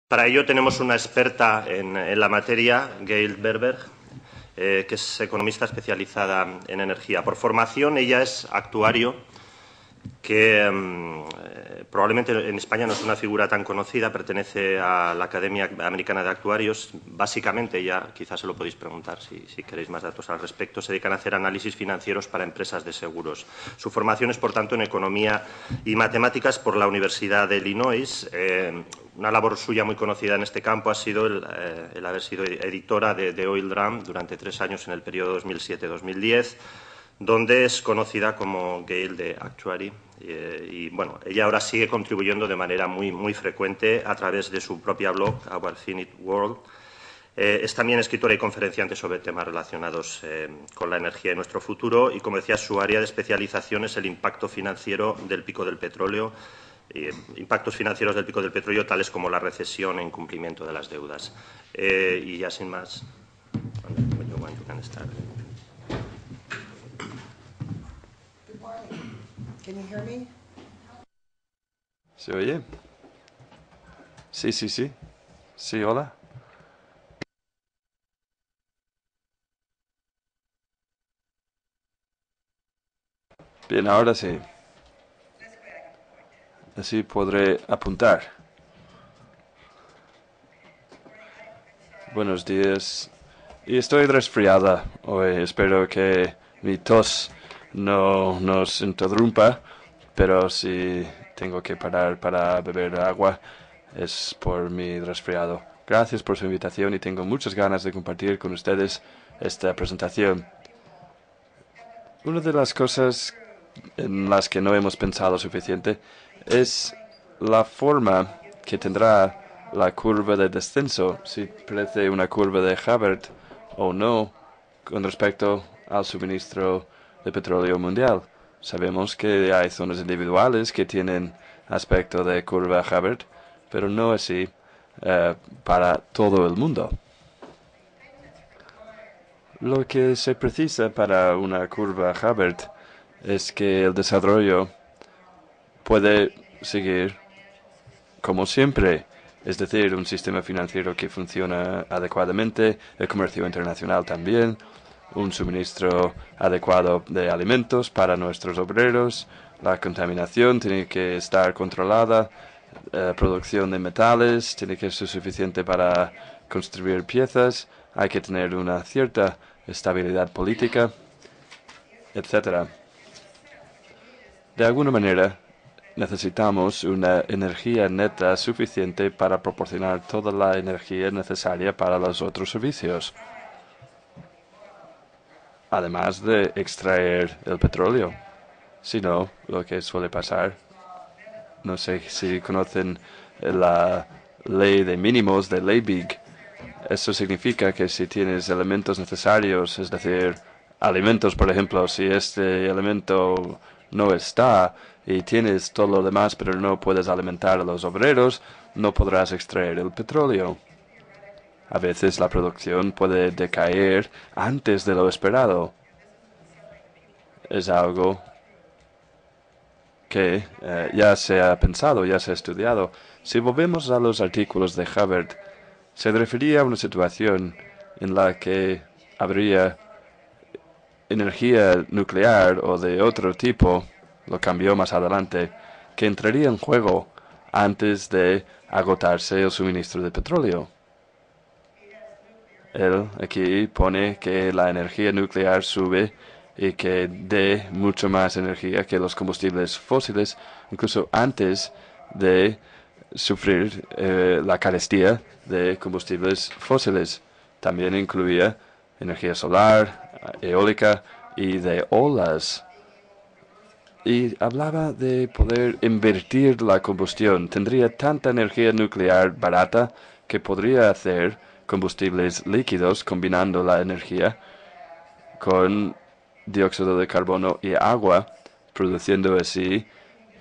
Para ello tenemos una experta en la materia, Gail Berberg, que es economista especializada en energía. Por formación, ella es actuario, que probablemente en España no es una figura tan conocida, pertenece a la Academia Americana de Actuarios. Básicamente, ya quizás se lo podéis preguntar si queréis más datos al respecto, se dedican a hacer análisis financieros para empresas de seguros. Su formación es, por tanto, en Economía y Matemáticas por la Universidad de Illinois. Una labor suya muy conocida en este campo ha sido el haber sido editora de Oil Drum durante 3 años en el periodo 2007-2010, donde es conocida como Gail de Actuary. Bueno, ella ahora sigue contribuyendo de manera muy frecuente a través de su propia blog, Our Finite World. Es también escritora y conferenciante sobre temas relacionados con la energía y nuestro futuro, y, como decía, su área de especialización es el impacto financiero del pico del petróleo, impactos financieros del pico del petróleo, tales como la recesión e incumplimiento de las deudas. Y ya sin más, Can you hear me? ¿Se oye? Sí. Sí, hola. Bien, ahora sí. Así podré apuntar. Buenos días. Y estoy resfriada hoy. Espero que mi tos no nos interrumpa, pero si tengo que parar para beber agua es por mi resfriado. Gracias por su invitación y tengo muchas ganas de compartir con ustedes esta presentación. Una de las cosas en las que no hemos pensado suficiente es la forma que tendrá la curva de descenso, si parece una curva de Hubbard o no, con respecto al suministro de petróleo mundial. Sabemos que hay zonas individuales que tienen aspecto de curva Hubbard, pero no así para todo el mundo. Lo que se precisa para una curva Hubbard es que el desarrollo puede seguir como siempre, es decir, un sistema financiero que funciona adecuadamente, el comercio internacional también, un suministro adecuado de alimentos para nuestros obreros, la contaminación tiene que estar controlada, producción de metales tiene que ser suficiente para construir piezas, hay que tener una cierta estabilidad política, etcétera. De alguna manera, necesitamos una energía neta suficiente para proporcionar toda la energía necesaria para los otros servicios, además de extraer el petróleo. Si no, lo que suele pasar, no sé si conocen la ley de mínimos de Liebig. Eso significa que si tienes elementos necesarios, es decir, alimentos, por ejemplo, si este elemento no está y tienes todo lo demás, pero no puedes alimentar a los obreros, no podrás extraer el petróleo. A veces la producción puede decaer antes de lo esperado. Es algo que ya se ha pensado, ya se ha estudiado. Si volvemos a los artículos de Hubbard, se refería a una situación en la que habría energía nuclear o de otro tipo, lo cambió más adelante, que entraría en juego antes de agotarse el suministro de petróleo. Él aquí pone que la energía nuclear sube y que dé mucho más energía que los combustibles fósiles, incluso antes de sufrir la carestía de combustibles fósiles. También incluía energía solar, eólica y de olas. Y hablaba de poder invertir la combustión. Tendría tanta energía nuclear barata que podría hacer combustibles líquidos combinando la energía con dióxido de carbono y agua, produciendo así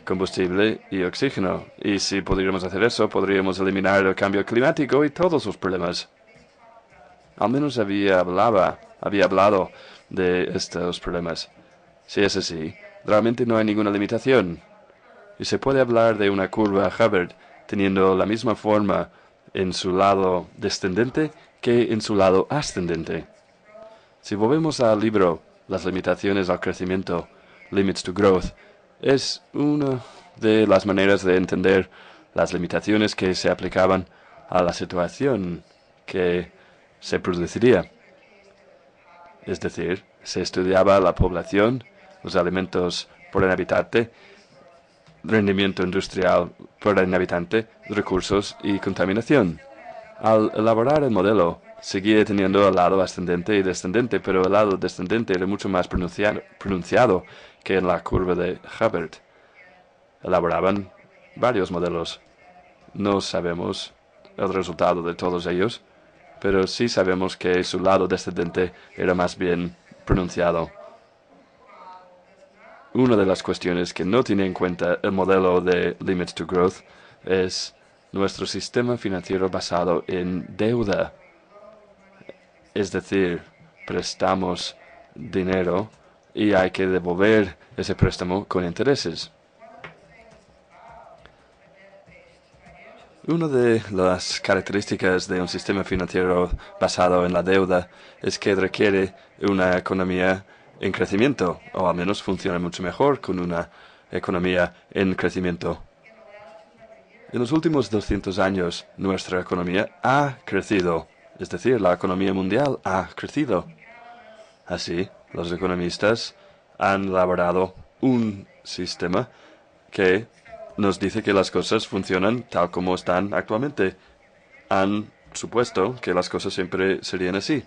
combustible y oxígeno. Y si pudiéramos hacer eso, podríamos eliminar el cambio climático y todos los problemas. Al menos había hablado de estos problemas. Si es así, realmente no hay ninguna limitación. Y se puede hablar de una curva Hubbard teniendo la misma forma en su lado descendente que en su lado ascendente. Si volvemos al libro Las limitaciones al crecimiento, Limits to Growth, es una de las maneras de entender las limitaciones que se aplicaban a la situación que se produciría. Es decir, se estudiaba la población, los alimentos por habitante, rendimiento industrial por habitante, recursos y contaminación. Al elaborar el modelo, seguía teniendo el lado ascendente y descendente, pero el lado descendente era mucho más pronunciado que en la curva de Hubbard. Elaboraban varios modelos. No sabemos el resultado de todos ellos, pero sí sabemos que su lado descendente era más bien pronunciado. Una de las cuestiones que no tiene en cuenta el modelo de Limits to Growth es nuestro sistema financiero basado en deuda. Es decir, prestamos dinero y hay que devolver ese préstamo con intereses. Una de las características de un sistema financiero basado en la deuda es que requiere una economía en crecimiento, o al menos funciona mucho mejor con una economía en crecimiento. En los últimos 200 años, nuestra economía ha crecido, es decir, la economía mundial ha crecido. Así, los economistas han elaborado un sistema que nos dice que las cosas funcionan tal como están actualmente. Han supuesto que las cosas siempre serían así.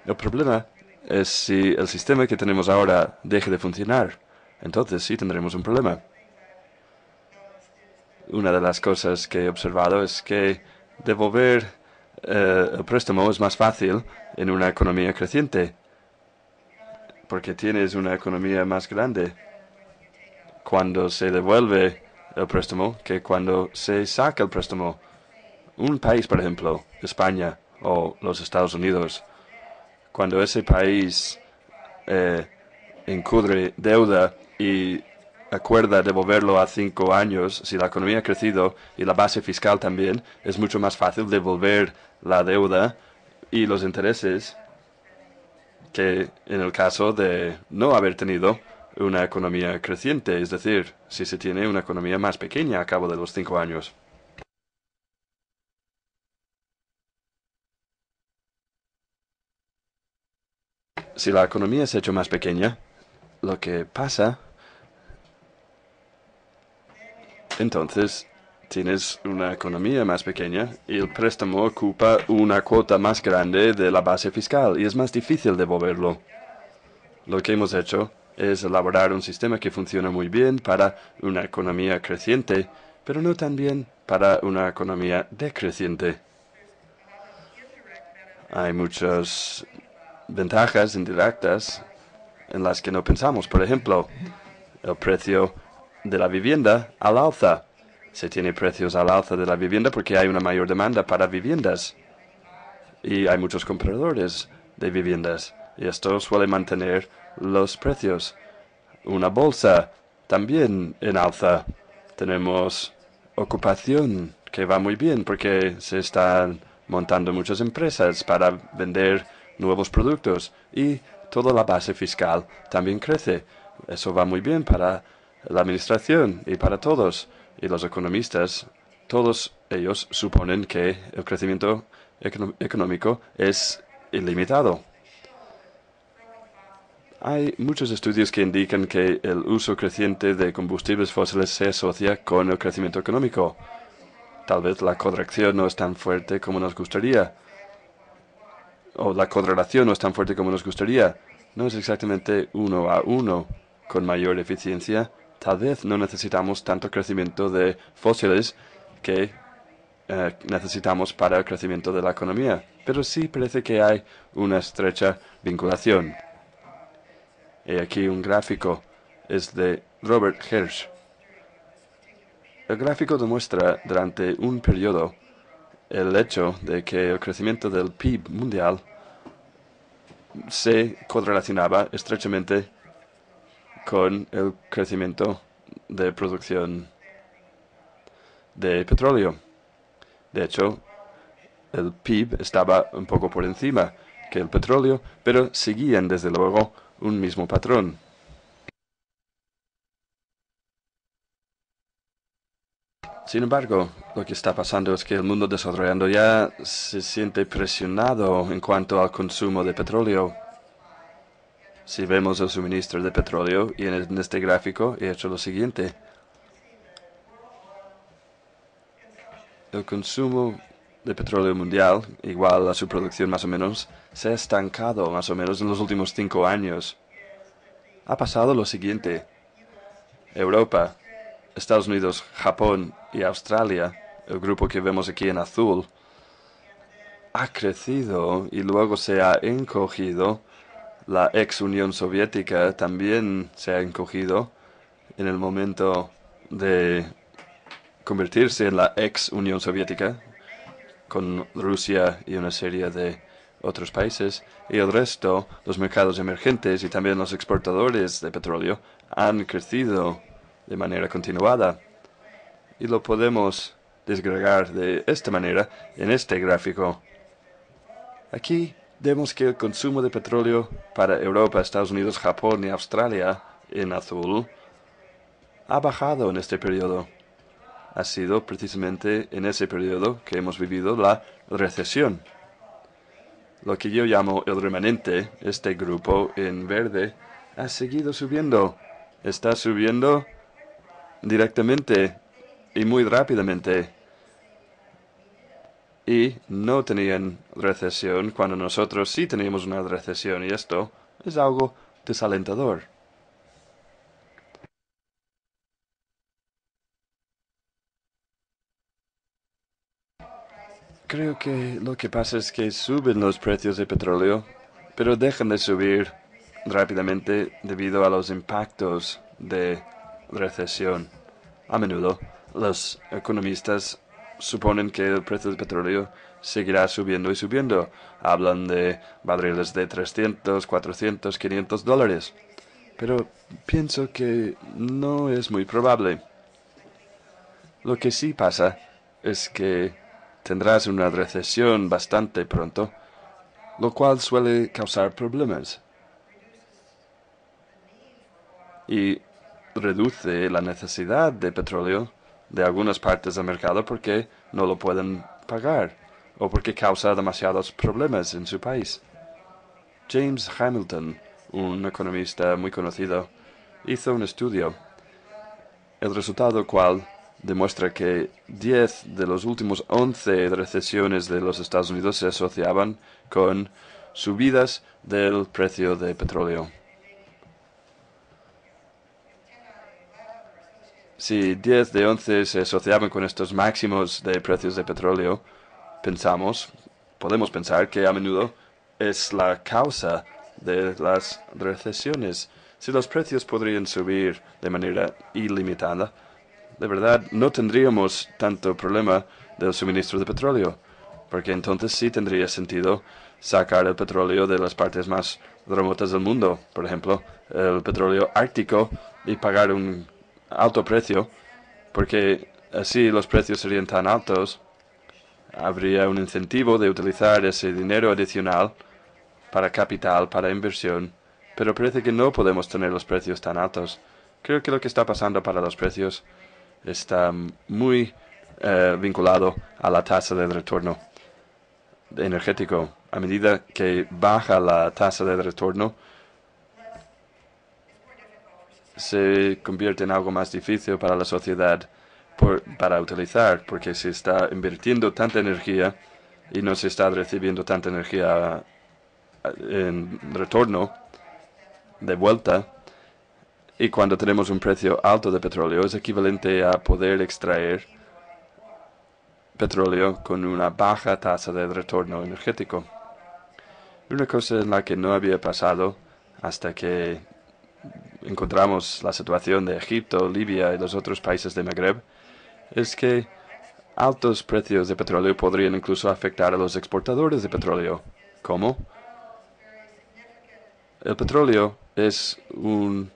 El problema es si el sistema que tenemos ahora deje de funcionar. Entonces sí tendremos un problema. Una de las cosas que he observado es que devolver el préstamo es más fácil en una economía creciente, porque tienes una economía más grande cuando se devuelve el préstamo que cuando se saca el préstamo. Un país, por ejemplo, España o los Estados Unidos, cuando ese país incurre deuda y acuerda devolverlo a 5 años, si la economía ha crecido y la base fiscal también, es mucho más fácil devolver la deuda y los intereses que en el caso de no haber tenido una economía creciente, es decir, si se tiene una economía más pequeña a cabo de los 5 años. Si la economía se ha hecho más pequeña, lo que pasa, entonces tienes una economía más pequeña y el préstamo ocupa una cuota más grande de la base fiscal y es más difícil devolverlo. Lo que hemos hecho es elaborar un sistema que funciona muy bien para una economía creciente, pero no tan bien para una economía decreciente. Hay muchas ventajas indirectas en las que no pensamos. Por ejemplo, el precio de la vivienda al alza. Se tiene precios al alza de la vivienda porque hay una mayor demanda para viviendas y hay muchos compradores de viviendas y esto suele mantener los precios. Una bolsa también en alza. Tenemos ocupación que va muy bien porque se están montando muchas empresas para vender nuevos productos y toda la base fiscal también crece. Eso va muy bien para la administración y para todos. Y los economistas, todos ellos suponen que el crecimiento económico es ilimitado. Hay muchos estudios que indican que el uso creciente de combustibles fósiles se asocia con el crecimiento económico. Tal vez la corrección no es tan fuerte como nos gustaría, o la correlación no es tan fuerte como nos gustaría. No es exactamente 1 a 1 con mayor eficiencia. Tal vez no necesitamos tanto crecimiento de fósiles que necesitamos para el crecimiento de la economía, pero sí parece que hay una estrecha vinculación. Y aquí un gráfico es de Robert Hirsch. El gráfico demuestra durante un periodo el hecho de que el crecimiento del PIB mundial se correlacionaba estrechamente con el crecimiento de producción de petróleo. De hecho, el PIB estaba un poco por encima que el petróleo, pero seguían desde luego un mismo patrón. Sin embargo, lo que está pasando es que el mundo desarrollando ya se siente presionado en cuanto al consumo de petróleo. Si vemos el suministro de petróleo, y en este gráfico he hecho lo siguiente. El consumo de petróleo mundial, igual a su producción más o menos, se ha estancado más o menos en los últimos 5 años. Ha pasado lo siguiente. Europa, Estados Unidos, Japón y Australia, el grupo que vemos aquí en azul, ha crecido y luego se ha encogido. La ex Unión Soviética también se ha encogido en el momento de convertirse en la ex Unión Soviética, con Rusia y una serie de otros países, y el resto, los mercados emergentes y también los exportadores de petróleo, han crecido de manera continuada. Y lo podemos desagregar de esta manera en este gráfico. Aquí vemos que el consumo de petróleo para Europa, Estados Unidos, Japón y Australia, en azul, ha bajado en este periodo. Ha sido precisamente en ese periodo que hemos vivido la recesión. Lo que yo llamo el remanente, este grupo en verde, ha seguido subiendo. Está subiendo directamente y muy rápidamente. Y no tenían recesión cuando nosotros sí teníamos una recesión, y esto es algo desalentador. Creo que lo que pasa es que suben los precios de petróleo, pero dejan de subir rápidamente debido a los impactos de recesión. A menudo, los economistas suponen que el precio del petróleo seguirá subiendo y subiendo. Hablan de barriles de 300, 400, 500 dólares. Pero pienso que no es muy probable. Lo que sí pasa es que tendrás una recesión bastante pronto, lo cual suele causar problemas y reduce la necesidad de petróleo de algunas partes del mercado porque no lo pueden pagar o porque causa demasiados problemas en su país. James Hamilton, un economista muy conocido, hizo un estudio, el resultado cual demuestra que 10 de los últimos 11 recesiones de los Estados Unidos se asociaban con subidas del precio de petróleo. Si 10 de 11 se asociaban con estos máximos de precios de petróleo, podemos pensar que a menudo es la causa de las recesiones. Si los precios podrían subir de manera ilimitada, de verdad no tendríamos tanto problema del suministro de petróleo, porque entonces sí tendría sentido sacar el petróleo de las partes más remotas del mundo, por ejemplo, el petróleo ártico, y pagar un alto precio, porque así los precios serían tan altos, habría un incentivo de utilizar ese dinero adicional para capital, para inversión, pero parece que no podemos tener los precios tan altos. Creo que lo que está pasando para los precios está muy vinculado a la tasa de retorno energético. A medida que baja la tasa de retorno, se convierte en algo más difícil para la sociedad para utilizar, porque se está invirtiendo tanta energía y no se está recibiendo tanta energía en retorno, de vuelta. Y cuando tenemos un precio alto de petróleo, es equivalente a poder extraer petróleo con una baja tasa de retorno energético. Una cosa en la que no había pasado hasta que encontramos la situación de Egipto, Libia y los otros países de Magreb, es que altos precios de petróleo podrían incluso afectar a los exportadores de petróleo. ¿Cómo? El petróleo es un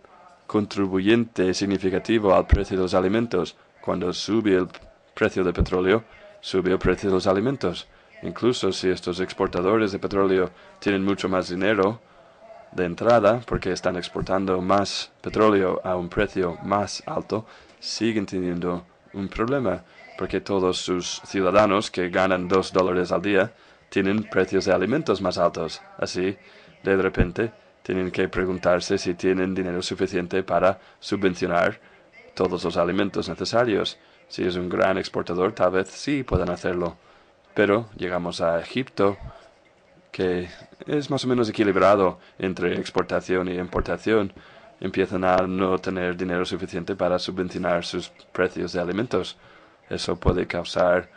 contribuyente significativo al precio de los alimentos. Cuando sube el precio del petróleo, sube el precio de los alimentos. Incluso si estos exportadores de petróleo tienen mucho más dinero de entrada, porque están exportando más petróleo a un precio más alto, siguen teniendo un problema, porque todos sus ciudadanos que ganan $2 al día tienen precios de alimentos más altos. Así, de repente, tienen que preguntarse si tienen dinero suficiente para subvencionar todos los alimentos necesarios. Si es un gran exportador, tal vez sí puedan hacerlo. Pero llegamos a Egipto, que es más o menos equilibrado entre exportación y importación. Empiezan a no tener dinero suficiente para subvencionar sus precios de alimentos. Eso puede causar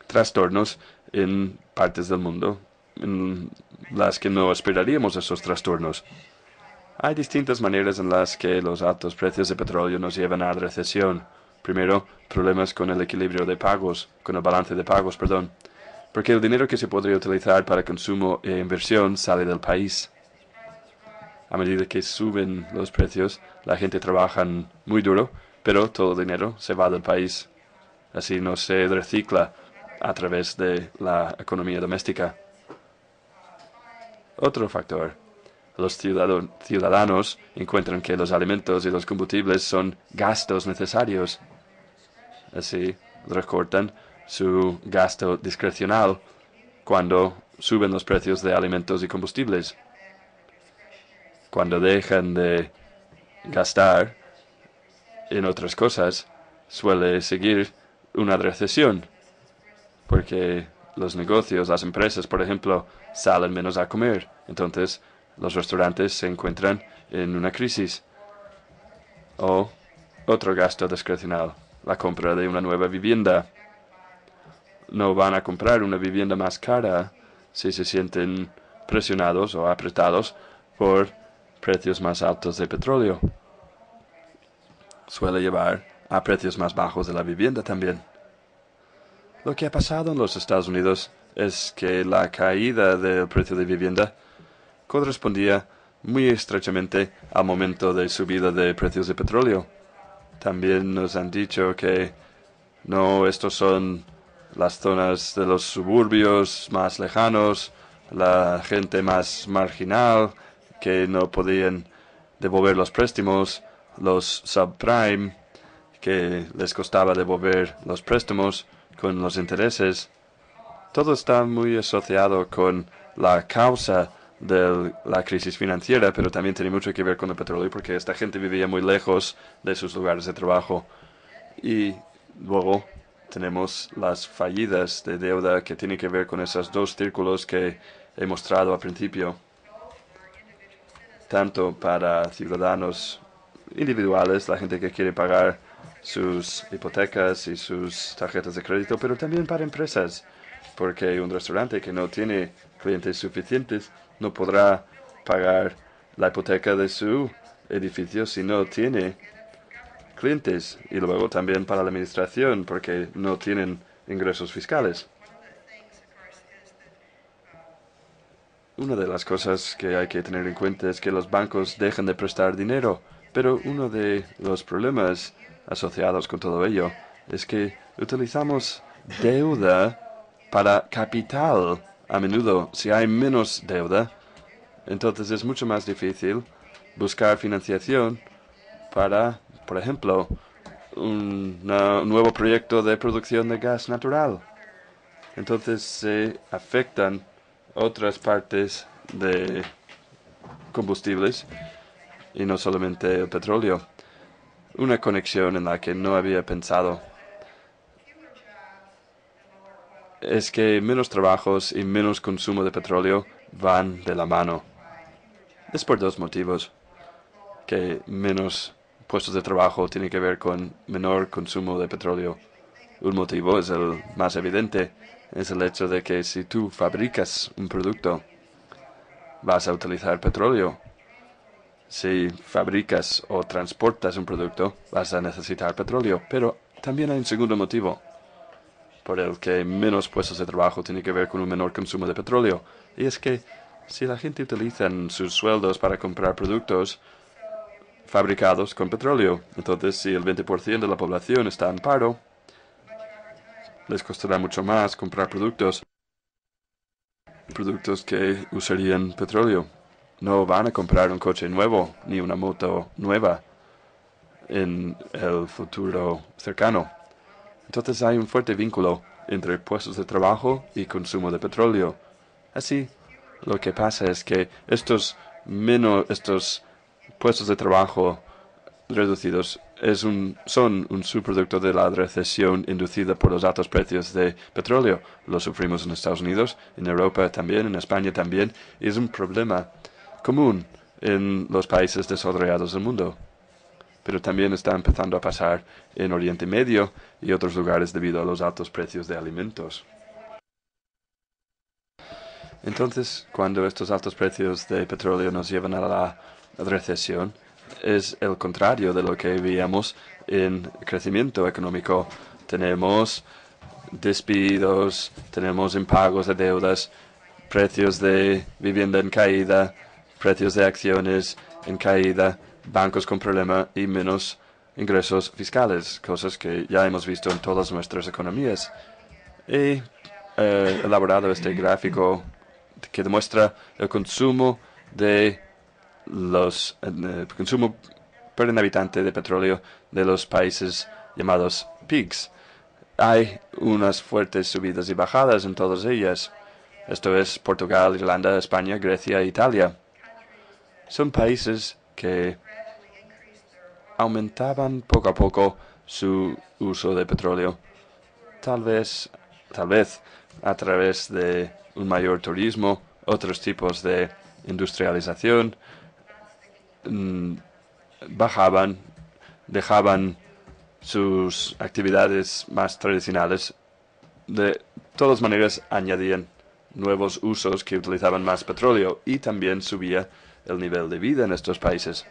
trastornos en partes del mundo en las que no esperaríamos esos trastornos. Hay distintas maneras en las que los altos precios de petróleo nos llevan a recesión. Primero, problemas con el equilibrio de pagos, con el balance de pagos, perdón, porque el dinero que se podría utilizar para consumo e inversión sale del país. A medida que suben los precios, la gente trabaja muy duro, pero todo el dinero se va del país. Así no se recicla a través de la economía doméstica. Otro factor. Los ciudadanos encuentran que los alimentos y los combustibles son gastos necesarios. Así recortan su gasto discrecional cuando suben los precios de alimentos y combustibles. Cuando dejan de gastar en otras cosas, suele seguir una recesión, porque los negocios, las empresas, por ejemplo, salen menos a comer. Entonces, los restaurantes se encuentran en una crisis. O otro gasto discrecional, la compra de una nueva vivienda. No van a comprar una vivienda más cara si se sienten presionados o apretados por precios más altos de petróleo. Suele llevar a precios más bajos de la vivienda también. Lo que ha pasado en los Estados Unidos es que la caída del precio de vivienda correspondía muy estrechamente al momento de subida de precios de petróleo. También nos han dicho que no, estos son las zonas de los suburbios más lejanos, la gente más marginal que no podían devolver los préstamos, los subprime, que les costaba devolver los préstamos con los intereses. Todo está muy asociado con la causa de la crisis financiera, pero también tiene mucho que ver con el petróleo, porque esta gente vivía muy lejos de sus lugares de trabajo. Y luego tenemos las fallidas de deuda que tienen que ver con esos dos círculos que he mostrado al principio, tanto para ciudadanos individuales, la gente que quiere pagar sus hipotecas y sus tarjetas de crédito, pero también para empresas, porque un restaurante que no tiene clientes suficientes no podrá pagar la hipoteca de su edificio si no tiene clientes, y luego también para la administración, porque no tienen ingresos fiscales. Una de las cosas que hay que tener en cuenta es que los bancos dejan de prestar dinero, pero uno de los problemas asociados con todo ello es que utilizamos deuda para capital. A menudo, si hay menos deuda, entonces es mucho más difícil buscar financiación para, por ejemplo, un nuevo proyecto de producción de gas natural. Entonces se afectan otras partes de combustibles y no solamente el petróleo. Una conexión en la que no había pensado es que menos trabajos y menos consumo de petróleo van de la mano. Es por dos motivos, que menos puestos de trabajo tienen que ver con menor consumo de petróleo. Un motivo es el más evidente, es el hecho de que si tú fabricas un producto, vas a utilizar petróleo. Si fabricas o transportas un producto, vas a necesitar petróleo. Pero también hay un segundo motivo por el que menos puestos de trabajo tiene que ver con un menor consumo de petróleo. Y es que si la gente utiliza sus sueldos para comprar productos fabricados con petróleo, entonces si el 20% de la población está en paro, les costará mucho más comprar productos productos que usarían petróleo. No van a comprar un coche nuevo ni una moto nueva en el futuro cercano. Entonces hay un fuerte vínculo entre puestos de trabajo y consumo de petróleo. Así, lo que pasa es que estos puestos de trabajo reducidos son un subproducto de la recesión inducida por los altos precios de petróleo. Lo sufrimos en Estados Unidos, en Europa también, en España también, y es un problema común en los países desarrollados del mundo. Pero también está empezando a pasar en Oriente Medio y otros lugares debido a los altos precios de alimentos. Entonces, cuando estos altos precios de petróleo nos llevan a la recesión, es el contrario de lo que veíamos en crecimiento económico. Tenemos despidos, tenemos impagos de deudas, precios de vivienda en caída, precios de acciones en caída, bancos con problema y menos ingresos fiscales, cosas que ya hemos visto en todas nuestras economías. He elaborado este gráfico que demuestra el consumo consumo por habitante de petróleo de los países llamados PIGS. Hay unas fuertes subidas y bajadas en todas ellas. Esto es Portugal, Irlanda, España, Grecia e Italia. Son países que aumentaban poco a poco su uso de petróleo. Tal vez a través de un mayor turismo, otros tipos de industrialización, dejaban sus actividades más tradicionales. De todas maneras, añadían nuevos usos que utilizaban más petróleo y también subía el nivel de vida en estos países.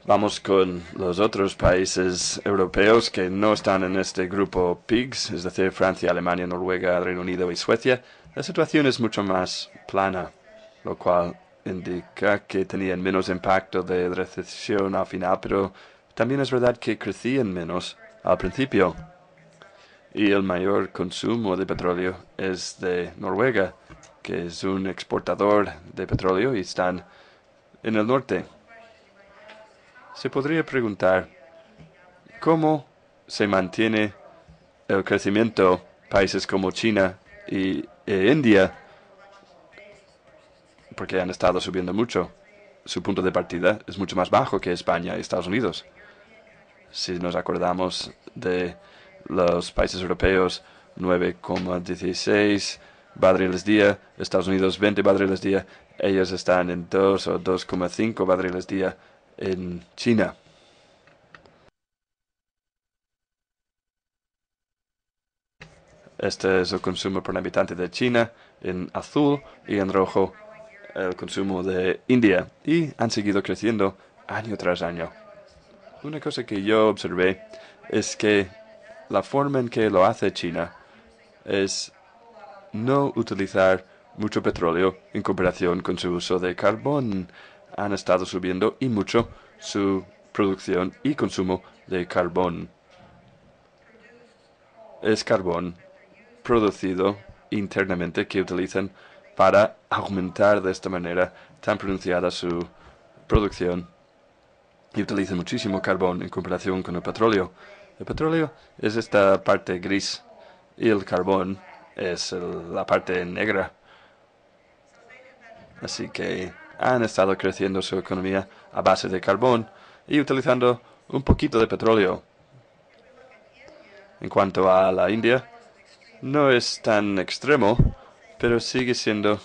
Vamos con los otros países europeos que no están en este grupo PIGS, es decir, Francia, Alemania, Noruega, Reino Unido y Suecia. La situación es mucho más plana, lo cual indica que tenían menos impacto de recesión al final, pero también es verdad que crecían menos al principio. Y el mayor consumo de petróleo es de Noruega, que es un exportador de petróleo y están en el norte. Se podría preguntar, ¿cómo se mantiene el crecimiento países como China e India? Porque han estado subiendo mucho. Su punto de partida es mucho más bajo que España y Estados Unidos. Si nos acordamos de los países europeos, 9,16 barriles día, Estados Unidos 20 barriles día, ellos están en 2 o 2,5 barriles día en China. Este es el consumo por habitante de China en azul y en rojo el consumo de India. Y han seguido creciendo año tras año. Una cosa que yo observé es que la forma en que lo hace China es no utilizar mucho petróleo en comparación con su uso de carbón. Han estado subiendo y mucho su producción y consumo de carbón. Es carbón producido internamente que utilizan para aumentar de esta manera tan pronunciada su producción y utilizan muchísimo carbón en comparación con el petróleo. El petróleo es esta parte gris y el carbón es la parte negra. Así que han estado creciendo su economía a base de carbón y utilizando un poquito de petróleo. En cuanto a la India, no es tan extremo, pero sigue siendo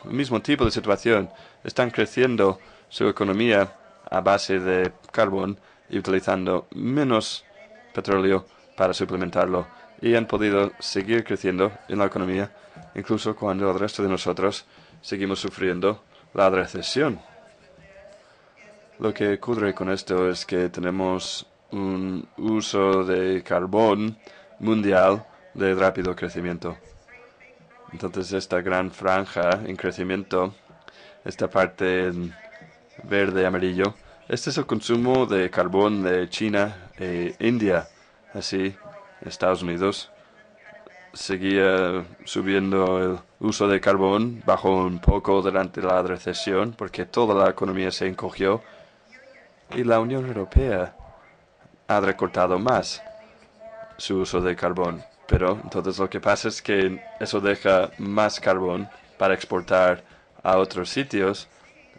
el mismo tipo de situación. Están creciendo su economía a base de carbón y utilizando menos petróleo para suplementarlo. Y han podido seguir creciendo en la economía, incluso cuando el resto de nosotros seguimos sufriendo la recesión. Lo que ocurre con esto es que tenemos un uso de carbón mundial de rápido crecimiento. Entonces esta gran franja en crecimiento, esta parte en verde amarillo, este es el consumo de carbón de China e India. Así, Estados Unidos seguía subiendo el uso de carbón, bajó un poco durante la recesión porque toda la economía se encogió y la Unión Europea ha recortado más su uso de carbón. Pero entonces lo que pasa es que eso deja más carbón para exportar a otros sitios.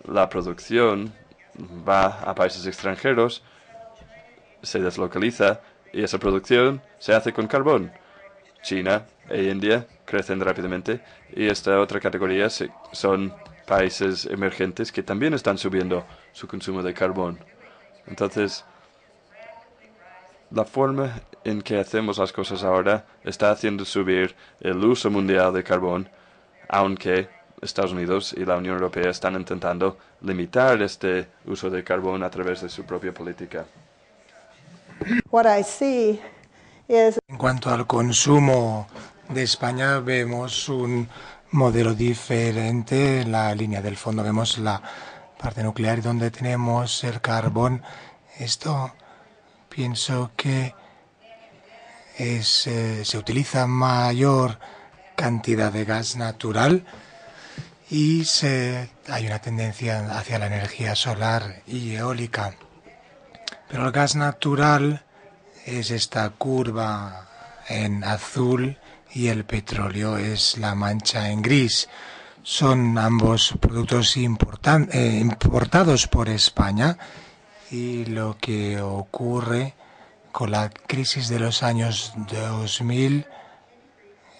La producción va a países extranjeros, se deslocaliza y esa producción se hace con carbón. China e India crecen rápidamente y esta otra categoría son países emergentes que también están subiendo su consumo de carbón. Entonces, la forma en que hacemos las cosas ahora está haciendo subir el uso mundial de carbón, aunque Estados Unidos y la Unión Europea están intentando limitar este uso de carbón a través de su propia política. En cuanto al consumo de España, vemos un modelo diferente. En la línea del fondo vemos la parte nuclear donde tenemos el carbón. Esto pienso que se utiliza mayor cantidad de gas natural y hay una tendencia hacia la energía solar y eólica. Pero el gas natural es esta curva en azul y el petróleo es la mancha en gris. Son ambos productos importados por España y lo que ocurre con la crisis de los años 2000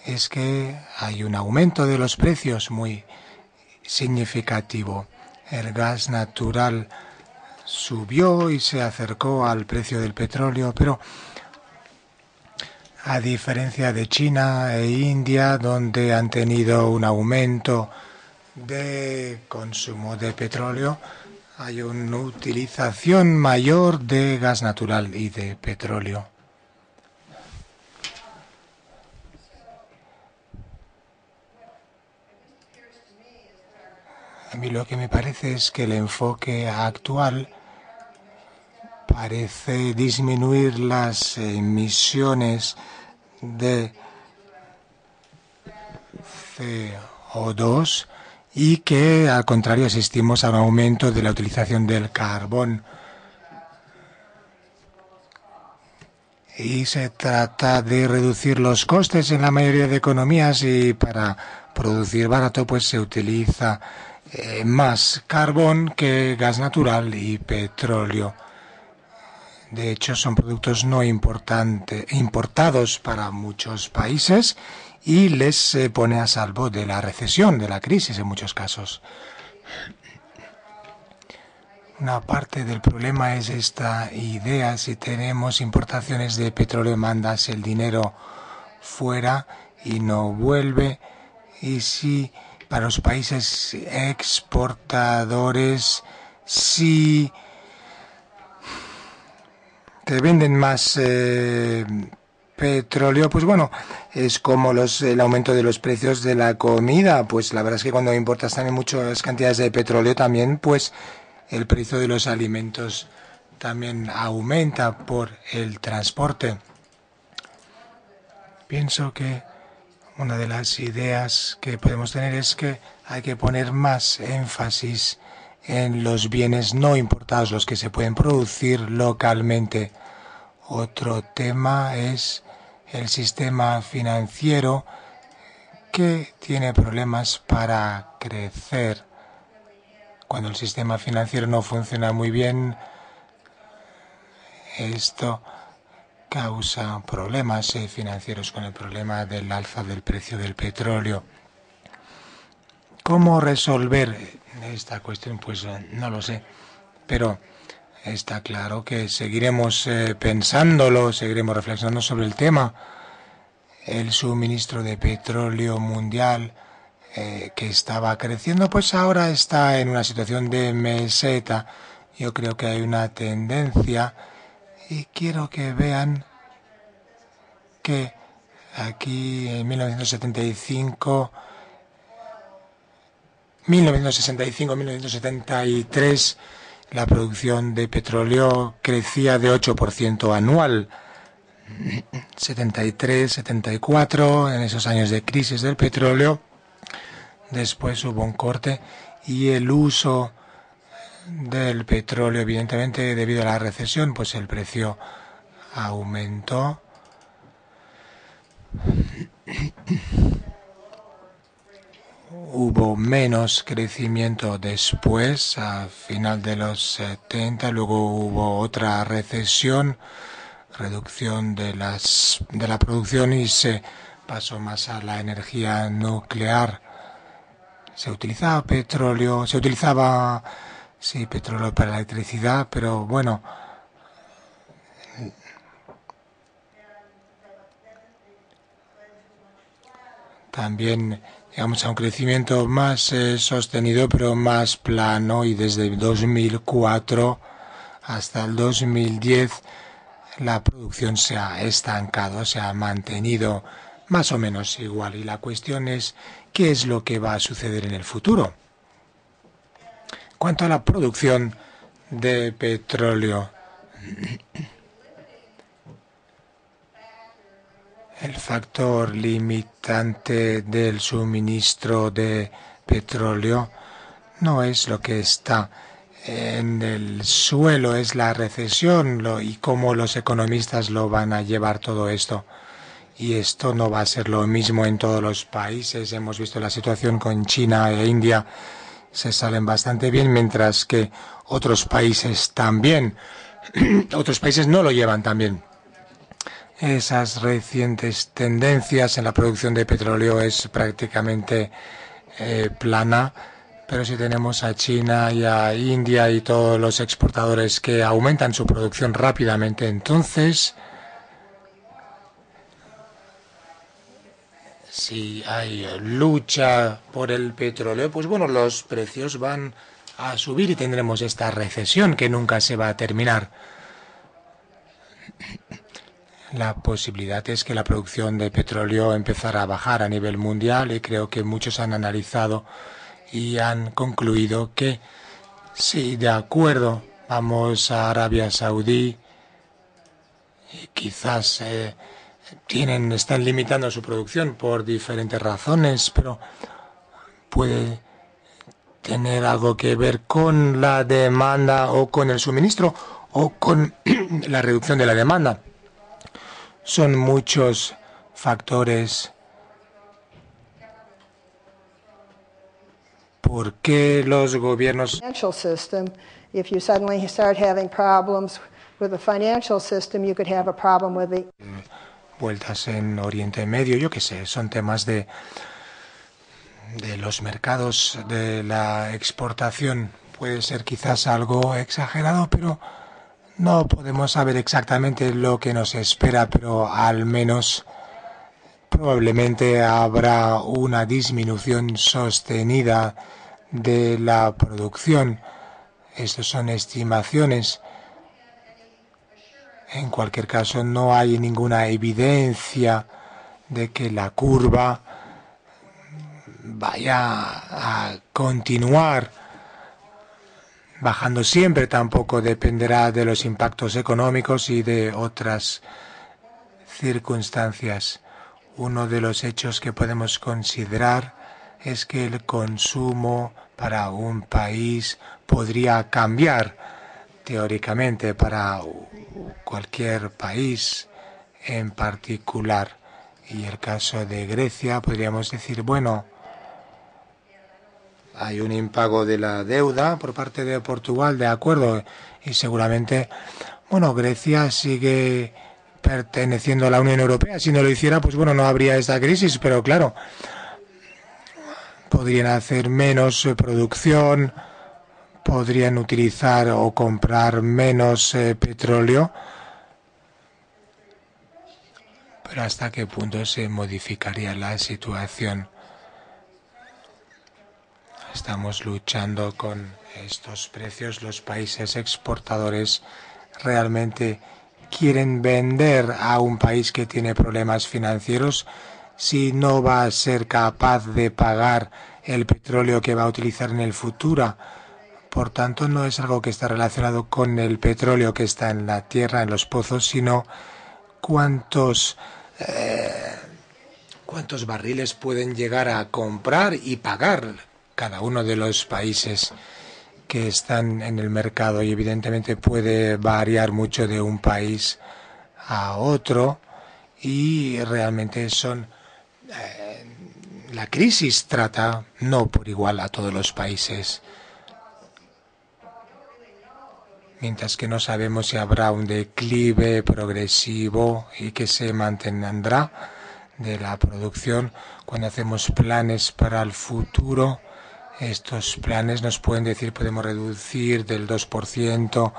es que hay un aumento de los precios muy significativo. El gas natural subió y se acercó al precio del petróleo, pero a diferencia de China e India, donde han tenido un aumento de consumo de petróleo, hay una utilización mayor de gas natural y de petróleo. A mí lo que me parece es que el enfoque actual parece disminuir las emisiones de CO2 y que, al contrario, asistimos a un aumento de la utilización del carbón. Y se trata de reducir los costes en la mayoría de economías y para producir barato pues se utiliza más carbón que gas natural y petróleo. De hecho, son productos no importados para muchos países y les pone a salvo de la recesión, de la crisis en muchos casos. Una parte del problema es esta idea: si tenemos importaciones de petróleo, mandas el dinero fuera y no vuelve, y si para los países exportadores, si te venden más petróleo, pues bueno, es como el aumento de los precios de la comida. Pues la verdad es que cuando importas también muchas cantidades de petróleo, también pues el precio de los alimentos también aumenta por el transporte. Pienso que una de las ideas que podemos tener es que hay que poner más énfasis en los bienes no importados, los que se pueden producir localmente. Otro tema es el sistema financiero, que tiene problemas para crecer. Cuando el sistema financiero no funciona muy bien, esto causa problemas financieros, con el problema del alza del precio del petróleo. ¿Cómo resolver esta cuestión? Pues no lo sé, pero está claro que seguiremos pensándolo, seguiremos reflexionando sobre el tema. El suministro de petróleo mundial que estaba creciendo, pues ahora está en una situación de meseta. Yo creo que hay una tendencia y quiero que vean que aquí en 1965-1973 la producción de petróleo crecía de 8% anual. 73, 74, en esos años de crisis del petróleo. Después hubo un corte y el uso del petróleo, evidentemente, debido a la recesión, pues el precio aumentó. Hubo menos crecimiento después, a final de los 70, luego hubo otra recesión, reducción de la producción y se pasó más a la energía nuclear. Se utilizaba petróleo, petróleo para la electricidad, pero bueno, también llegamos a un crecimiento más sostenido, pero más plano, y desde el 2004 hasta el 2010 la producción se ha estancado, se ha mantenido más o menos igual. Y la cuestión es, ¿qué es lo que va a suceder en el futuro? Cuanto a la producción de petróleo, el factor limitante del suministro de petróleo no es lo que está en el suelo, es la recesión y cómo los economistas lo van a llevar todo esto. Y esto no va a ser lo mismo en todos los países. Hemos visto la situación con China e India, se salen bastante bien, mientras que otros países también, otros países no lo llevan tan bien. Esas recientes tendencias en la producción de petróleo es prácticamente plana, pero si tenemos a China y a India y todos los exportadores que aumentan su producción rápidamente, entonces, si hay lucha por el petróleo, pues bueno, los precios van a subir y tendremos esta recesión que nunca se va a terminar. La posibilidad es que la producción de petróleo empezará a bajar a nivel mundial, y creo que muchos han analizado y han concluido que sí, de acuerdo, vamos a Arabia Saudí y quizás están limitando su producción por diferentes razones, pero puede tener algo que ver con la demanda o con el suministro o con la reducción de la demanda. Son muchos factores. ¿Por qué los gobiernos? If you suddenly start having problems with the financial system, you could have a problem with the vueltas en Oriente Medio, yo qué sé, son temas de los mercados de la exportación. Puede ser quizás algo exagerado, pero no podemos saber exactamente lo que nos espera, pero al menos probablemente habrá una disminución sostenida de la producción. Estas son estimaciones. En cualquier caso, no hay ninguna evidencia de que la curva vaya a continuar bajando siempre. Tampoco dependerá de los impactos económicos y de otras circunstancias. Uno de los hechos que podemos considerar es que el consumo para un país podría cambiar teóricamente para cualquier país en particular. Y el caso de Grecia, podríamos decir, bueno, hay un impago de la deuda por parte de Portugal, de acuerdo, y seguramente, bueno, Grecia sigue perteneciendo a la Unión Europea. Si no lo hiciera, pues bueno, no habría esta crisis, pero claro, podrían hacer menos producción, podrían utilizar o comprar menos petróleo, pero ¿hasta qué punto se modificaría la situación? Estamos luchando con estos precios. Los países exportadores realmente quieren vender a un país que tiene problemas financieros si no va a ser capaz de pagar el petróleo que va a utilizar en el futuro. Por tanto, no es algo que está relacionado con el petróleo que está en la tierra, en los pozos, sino cuántos barriles pueden llegar a comprar y pagar cada uno de los países que están en el mercado, y evidentemente puede variar mucho de un país a otro, y realmente son la crisis trata no por igual a todos los países, mientras que no sabemos si habrá un declive progresivo y que se mantendrá de la producción. Cuando hacemos planes para el futuro, estos planes nos pueden decir podemos reducir del 2%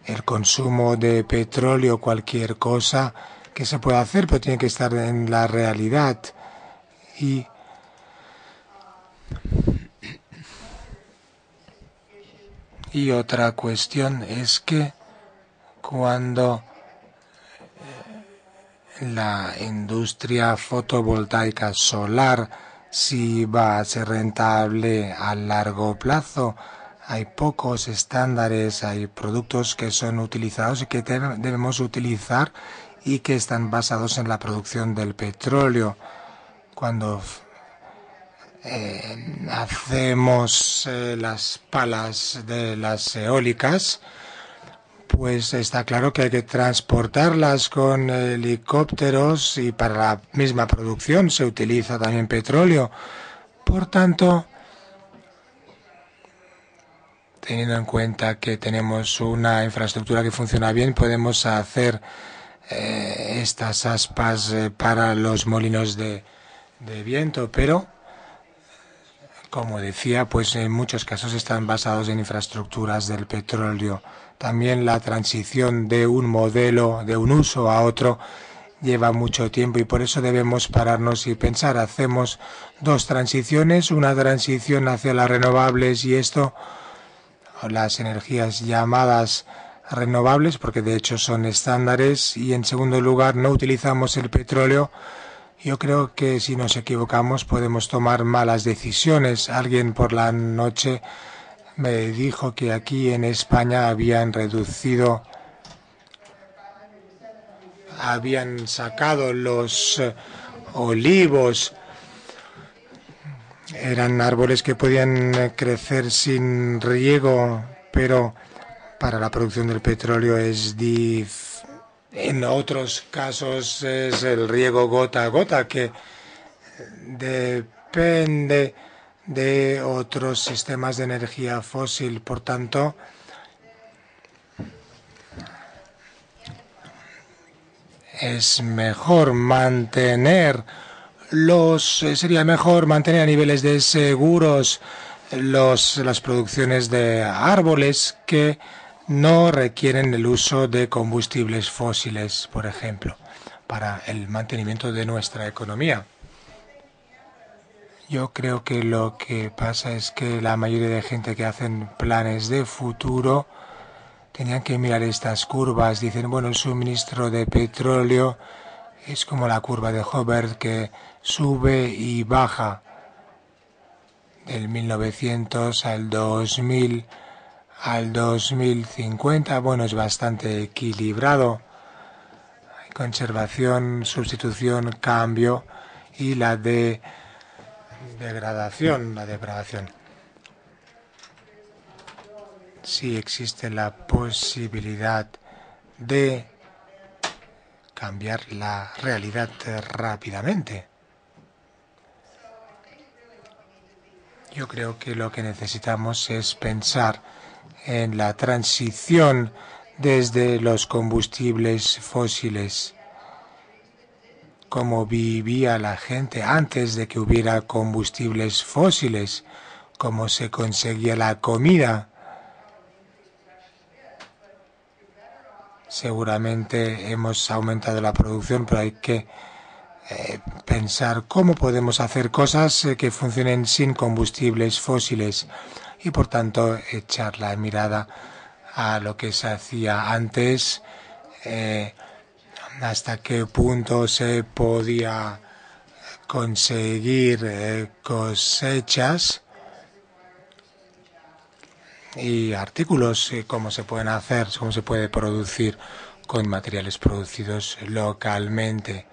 el consumo de petróleo, cualquier cosa que se pueda hacer, pero tiene que estar en la realidad. Y otra cuestión es que cuando la industria fotovoltaica solar si va a ser rentable a largo plazo, hay pocos estándares, hay productos que son utilizados y que debemos utilizar y que están basados en la producción del petróleo. Cuando hacemos las palas de las eólicas, pues está claro que hay que transportarlas con helicópteros y para la misma producción se utiliza también petróleo. Por tanto, teniendo en cuenta que tenemos una infraestructura que funciona bien, podemos hacer estas aspas para los molinos de viento, pero como decía, pues en muchos casos están basados en infraestructuras del petróleo. También la transición de un modelo, de un uso a otro, lleva mucho tiempo y por eso debemos pararnos y pensar. Hacemos dos transiciones, una transición hacia las renovables y esto, las energías llamadas renovables, porque de hecho son estándares, y en segundo lugar no utilizamos el petróleo. Yo creo que si nos equivocamos podemos tomar malas decisiones. Alguien por la noche me dijo que aquí en España habían sacado los olivos. Eran árboles que podían crecer sin riego, pero para la producción del petróleo es difícil. En otros casos es el riego gota a gota, que depende de otros sistemas de energía fósil. Por tanto, sería mejor mantener a niveles de seguros las producciones de árboles que no requieren el uso de combustibles fósiles, por ejemplo, para el mantenimiento de nuestra economía. Yo creo que lo que pasa es que la mayoría de gente que hacen planes de futuro tenían que mirar estas curvas. Dicen, bueno, el suministro de petróleo es como la curva de Hobart que sube y baja del 1900 al 2000. Al 2050, bueno, es bastante equilibrado. Hay conservación, sustitución, cambio y la degradación. Sí existe la posibilidad de cambiar la realidad rápidamente. Yo creo que lo que necesitamos es pensar en la transición desde los combustibles fósiles, cómo vivía la gente antes de que hubiera combustibles fósiles, cómo se conseguía la comida. Seguramente hemos aumentado la producción, pero hay que pensar cómo podemos hacer cosas que funcionen sin combustibles fósiles y, por tanto, echar la mirada a lo que se hacía antes, hasta qué punto se podía conseguir cosechas y artículos, cómo se pueden hacer, cómo se puede producir con materiales producidos localmente.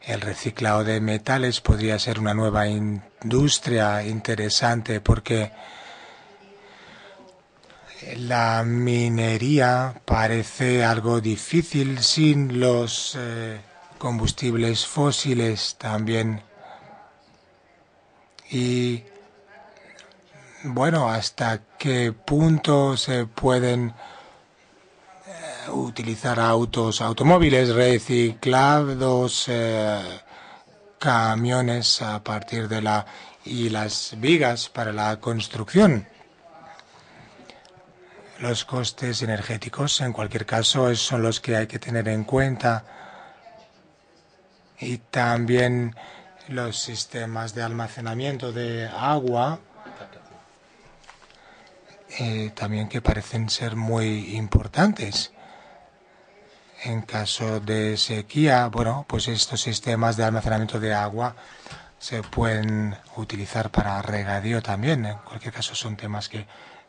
El reciclado de metales podría ser una nueva industria interesante porque la minería parece algo difícil sin los combustibles fósiles también. Y bueno, ¿hasta qué punto se pueden utilizar automóviles reciclados, camiones a partir de y las vigas para la construcción? Los costes energéticos, en cualquier caso, son los que hay que tener en cuenta. Y también los sistemas de almacenamiento de agua, también que parecen ser muy importantes. En caso de sequía, bueno, pues estos sistemas de almacenamiento de agua se pueden utilizar para regadío también. En cualquier caso, son temas que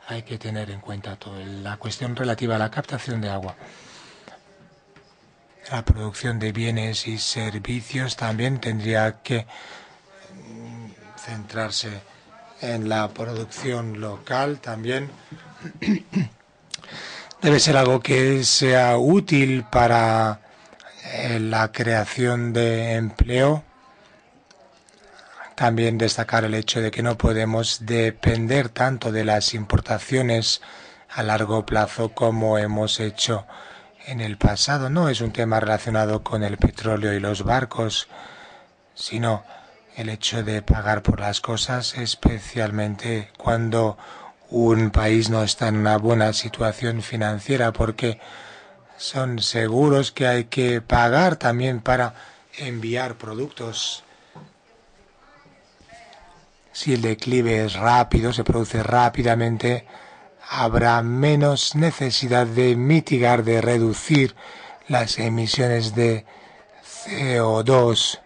hay que tener en cuenta. La cuestión relativa a la captación de agua. La producción de bienes y servicios también tendría que centrarse en la producción local también. Debe ser algo que sea útil para la creación de empleo. También destacar el hecho de que no podemos depender tanto de las importaciones a largo plazo como hemos hecho en el pasado. No es un tema relacionado con el petróleo y los barcos, sino el hecho de pagar por las cosas, especialmente cuando un país no está en una buena situación financiera, porque son seguros que hay que pagar también para enviar productos. Si el declive es rápido, se produce rápidamente, habrá menos necesidad de mitigar, de reducir las emisiones de CO2.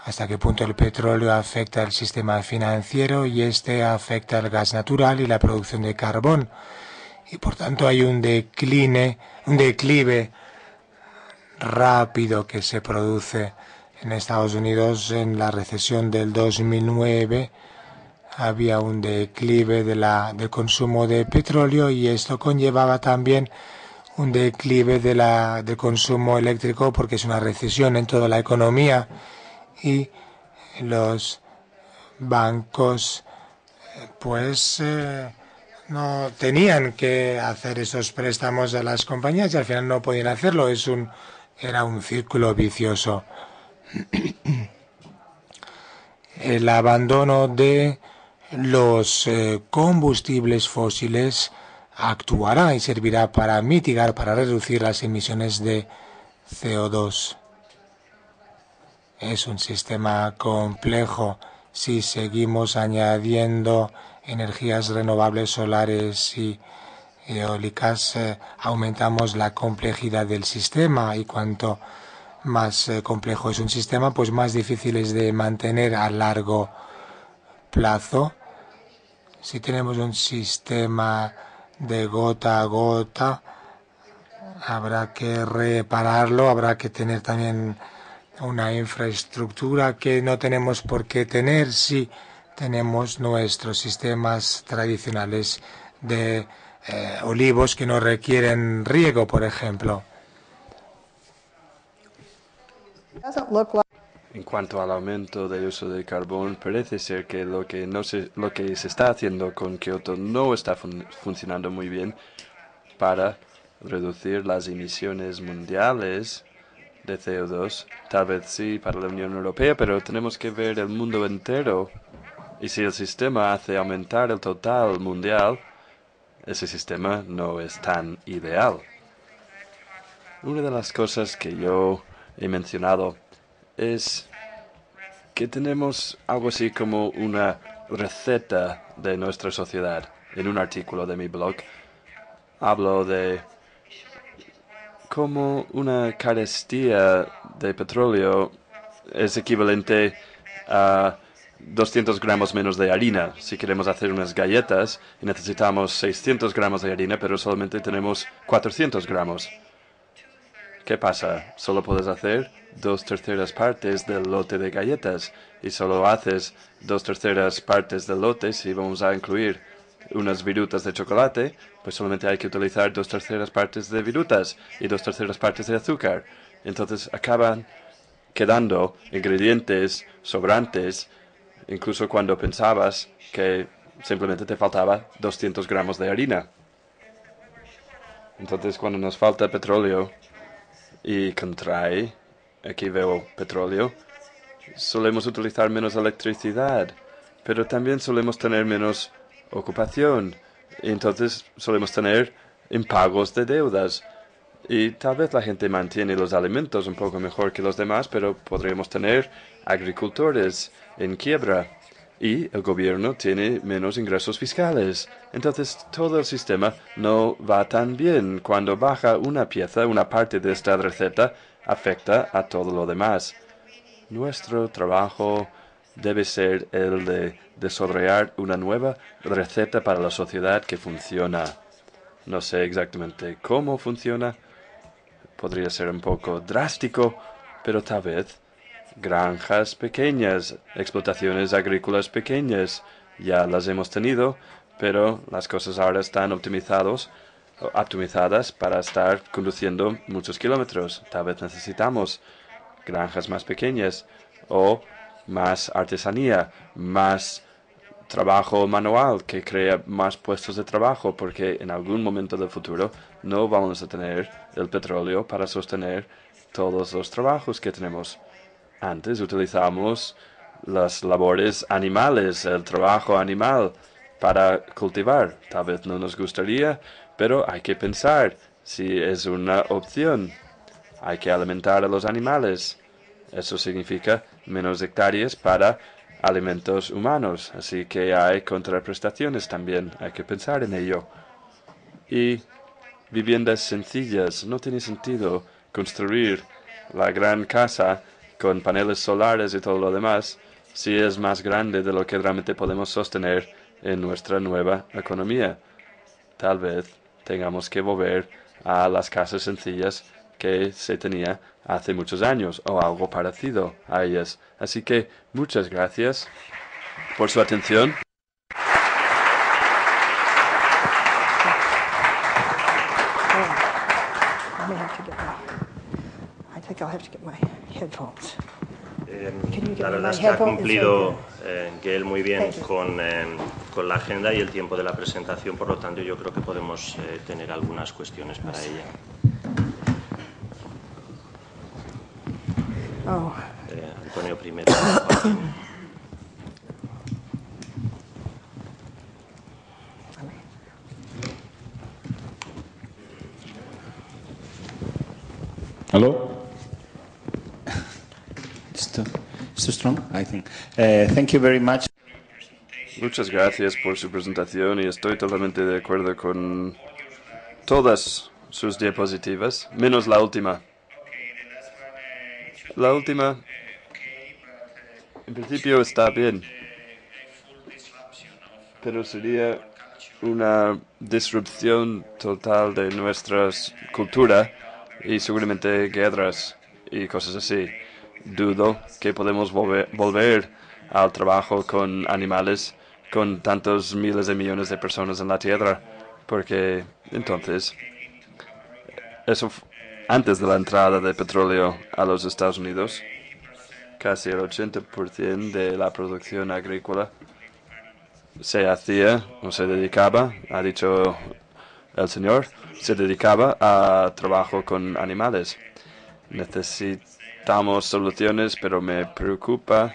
Hasta qué punto el petróleo afecta al sistema financiero y este afecta al gas natural y la producción de carbón. Y por tanto hay un declive rápido que se produce en Estados Unidos. En la recesión del 2009 había un declive del consumo de petróleo y esto conllevaba también un declive del consumo eléctrico porque es una recesión en toda la economía y los bancos pues no tenían que hacer esos préstamos a las compañías y al final no podían hacerlo. Era un círculo vicioso. El abandono de los combustibles fósiles actuará y servirá para mitigar, para reducir las emisiones de CO2. Es un sistema complejo. Si seguimos añadiendo energías renovables solares y eólicas, aumentamos la complejidad del sistema y cuanto más complejo es un sistema, pues más difícil es de mantener a largo plazo. Si tenemos un sistema de gota a gota, habrá que repararlo, habrá que tener también una infraestructura que no tenemos por qué tener si tenemos nuestros sistemas tradicionales de olivos que no requieren riego, por ejemplo. En cuanto al aumento del uso de carbón, parece ser que lo que se está haciendo con Kioto no está funcionando muy bien para reducir las emisiones mundiales de CO2. Tal vez sí para la Unión Europea, pero tenemos que ver el mundo entero. Y si el sistema hace aumentar el total mundial, ese sistema no es tan ideal. Una de las cosas que yo he mencionado es que tenemos algo así como una receta de nuestra sociedad. En un artículo de mi blog hablo de cómo una carestía de petróleo es equivalente a 200 gramos menos de harina. Si queremos hacer unas galletas, necesitamos 600 gramos de harina, pero solamente tenemos 400 gramos. ¿qué pasa? Solo puedes hacer 2/3 partes del lote de galletas y solo haces 2/3 partes del lote si vamos a incluir unas virutas de chocolate, pues solamente hay que utilizar 2/3 partes de virutas y 2/3 partes de azúcar. Entonces acaban quedando ingredientes sobrantes, incluso cuando pensabas que simplemente te faltaba 200 gramos de harina. Entonces, cuando nos falta petróleo y contrae, aquí veo petróleo, solemos utilizar menos electricidad, pero también solemos tener menos ocupación. Y entonces solemos tener impagos de deudas. Y tal vez la gente mantiene los alimentos un poco mejor que los demás, pero podríamos tener agricultores en quiebra y el gobierno tiene menos ingresos fiscales. Entonces todo el sistema no va tan bien. Cuando baja una pieza, una parte de esta receta afecta a todo lo demás. Nuestro trabajo debe ser el de desarrollar una nueva receta para la sociedad que funciona. No sé exactamente cómo funciona. Podría ser un poco drástico, pero tal vez granjas pequeñas, explotaciones agrícolas pequeñas, ya las hemos tenido, pero las cosas ahora están optimizadas para estar conduciendo muchos kilómetros. Tal vez necesitamos granjas más pequeñas o más artesanía, más trabajo manual que crea más puestos de trabajo, porque en algún momento del futuro no vamos a tener el petróleo para sostener todos los trabajos que tenemos. Antes utilizamos las labores animales, el trabajo animal para cultivar. Tal vez no nos gustaría, pero hay que pensar si es una opción. Hay que alimentar a los animales. Eso significa menos hectáreas para alimentos humanos, así que hay contraprestaciones también, hay que pensar en ello. Y viviendas sencillas, no tiene sentido construir la gran casa con paneles solares y todo lo demás si es más grande de lo que realmente podemos sostener en nuestra nueva economía. Tal vez tengamos que volver a las casas sencillas que se tenía hace muchos años o algo parecido a ellas. Así que muchas gracias por su atención. La verdad es que ha cumplido Gail muy bien con la agenda y el tiempo de la presentación, por lo tanto yo creo que podemos tener algunas cuestiones para ella. Antonio primero. Hello? It's too strong, I think. Thank you very much. Muchas gracias por su presentación y estoy totalmente de acuerdo con todas sus diapositivas, menos la última. La última, en principio, está bien, pero sería una disrupción total de nuestra cultura y seguramente guerras y cosas así. Dudo que podemos volver al trabajo con animales con tantos miles de millones de personas en la Tierra, porque entonces, eso antes de la entrada de petróleo a los Estados Unidos, casi el 80% de la producción agrícola se hacía o se dedicaba, ha dicho el señor, se dedicaba a trabajo con animales. Necesitamos soluciones, pero me preocupa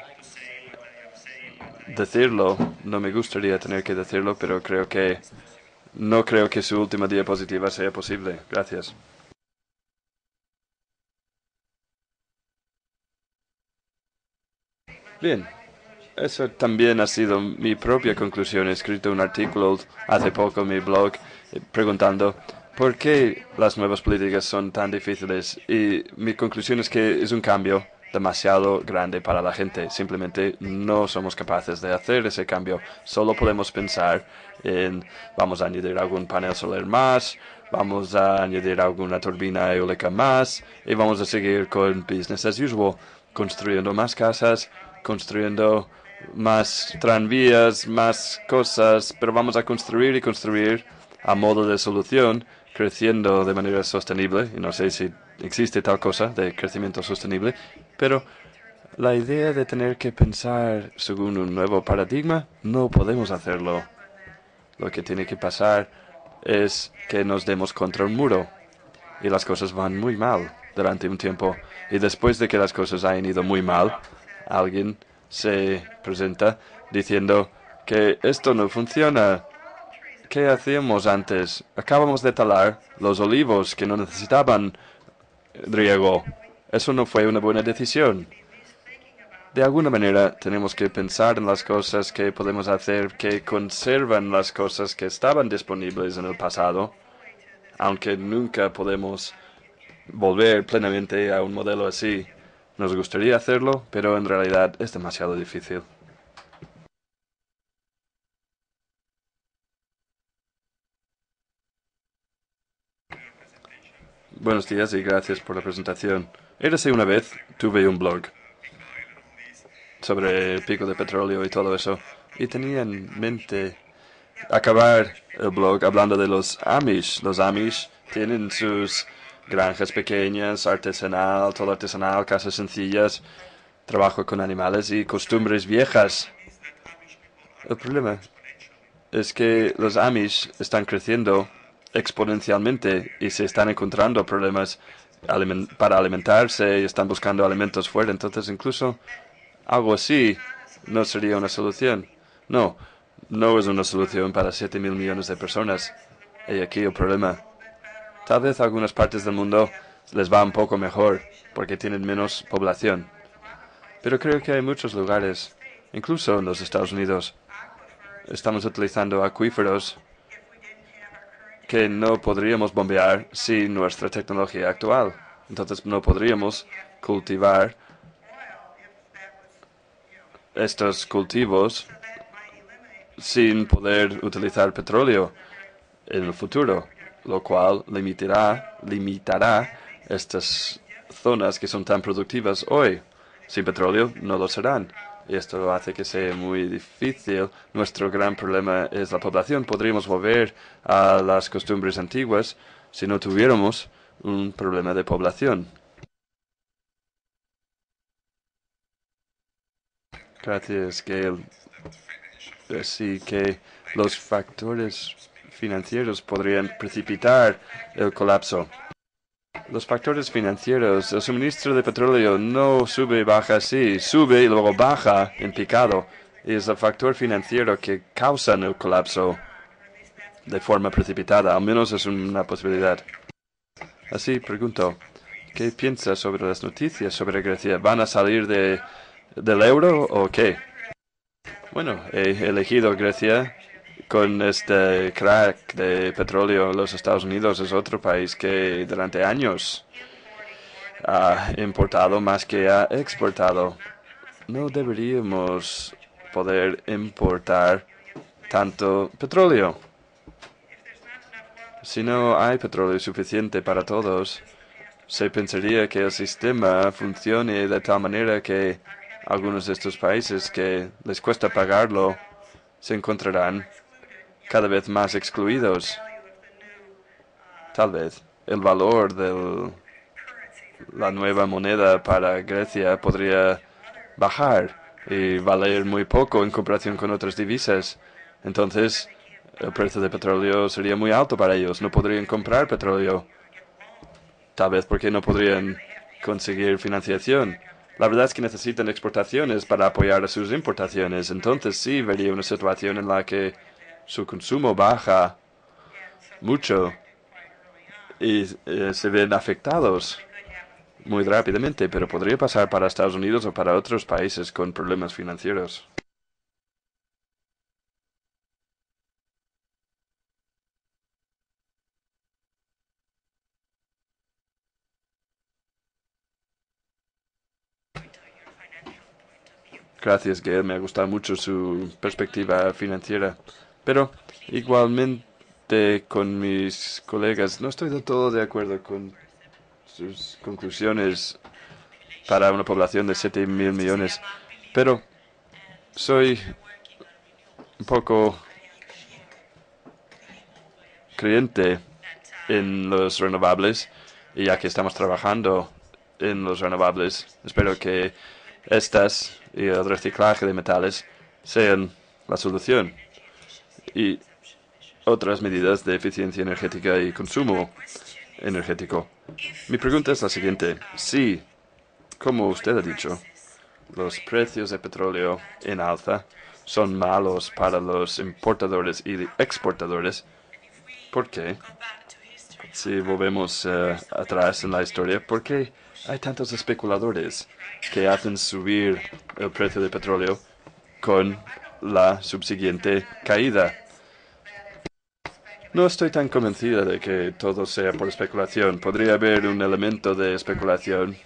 decirlo. No me gustaría tener que decirlo, pero no creo que su última diapositiva sea posible. Gracias. Bien, eso también ha sido mi propia conclusión. He escrito un artículo hace poco en mi blog preguntando por qué las nuevas políticas son tan difíciles. Y mi conclusión es que es un cambio demasiado grande para la gente. Simplemente no somos capaces de hacer ese cambio. Solo podemos pensar en vamos a añadir algún panel solar más, vamos a añadir alguna turbina eólica más y vamos a seguir con business as usual, construyendo más casas, construyendo más tranvías, más cosas, pero vamos a construir y construir a modo de solución, creciendo de manera sostenible. Y no sé si existe tal cosa de crecimiento sostenible, pero la idea de tener que pensar según un nuevo paradigma, no podemos hacerlo. Lo que tiene que pasar es que nos demos contra un muro y las cosas van muy mal durante un tiempo. Y después de que las cosas hayan ido muy mal, alguien se presenta diciendo que esto no funciona. ¿Qué hacíamos antes? Acabamos de talar los olivos que no necesitaban riego. Eso no fue una buena decisión. De alguna manera tenemos que pensar en las cosas que podemos hacer que conservan las cosas que estaban disponibles en el pasado, aunque nunca podemos volver plenamente a un modelo así. Nos gustaría hacerlo, pero en realidad es demasiado difícil. Buenos días y gracias por la presentación. Érase una vez, tuve un blog sobre el pico de petróleo y todo eso, y tenía en mente acabar el blog hablando de los Amish. Los Amish tienen sus granjas pequeñas, artesanal, todo artesanal, casas sencillas, trabajo con animales y costumbres viejas. El problema es que los Amish están creciendo exponencialmente y se están encontrando problemas para alimentarse y están buscando alimentos fuera. Entonces, incluso algo así no sería una solución. No, no es una solución para 7.000 millones de personas. Y aquí el problema. Tal vez algunas partes del mundo les va un poco mejor porque tienen menos población. Pero creo que hay muchos lugares, incluso en los Estados Unidos, estamos utilizando acuíferos que no podríamos bombear sin nuestra tecnología actual. Entonces no podríamos cultivar estos cultivos sin poder utilizar petróleo en el futuro, lo cual limitará estas zonas que son tan productivas hoy. Sin petróleo no lo serán. Y esto hace que sea muy difícil. Nuestro gran problema es la población. Podríamos volver a las costumbres antiguas si no tuviéramos un problema de población. Gracias, Gail. Así que los factores financieros podrían precipitar el colapso. Los factores financieros, el suministro de petróleo no sube y baja así, sube y luego baja en picado. Y es el factor financiero que causa el colapso de forma precipitada, al menos es una posibilidad. Así pregunto, ¿qué piensa sobre las noticias sobre Grecia? ¿Van a salir del euro o qué? Bueno, he elegido Grecia con este crack de petróleo. Los Estados Unidos es otro país que durante años ha importado más que ha exportado. No deberíamos poder importar tanto petróleo. Si no hay petróleo suficiente para todos, se pensaría que el sistema funcione de tal manera que algunos de estos países que les cuesta pagarlo se encontrarán cada vez más excluidos. Tal vez el valor de la nueva moneda para Grecia podría bajar y valer muy poco en comparación con otras divisas. Entonces, el precio de petróleo sería muy alto para ellos. No podrían comprar petróleo. Tal vez porque no podrían conseguir financiación. La verdad es que necesitan exportaciones para apoyar a sus importaciones. Entonces sí vería una situación en la que su consumo baja mucho y se ven afectados muy rápidamente, pero podría pasar para Estados Unidos o para otros países con problemas financieros. Gracias, Gail. Me ha gustado mucho su perspectiva financiera. Pero igualmente con mis colegas no estoy del todo de acuerdo con sus conclusiones para una población de 7.000 millones. Pero soy un poco creyente en los renovables y ya que estamos trabajando en los renovables, espero que estas y el reciclaje de metales sean la solución y otras medidas de eficiencia energética y consumo energético. Mi pregunta es la siguiente. Si, como usted ha dicho, los precios de petróleo en alza son malos para los importadores y exportadores, ¿por qué? Si volvemos atrás en la historia, ¿por qué hay tantos especuladores que hacen subir el precio del petróleo con la subsiguiente caída? No estoy tan convencida de que todo sea por especulación. Podría haber un elemento de especulación.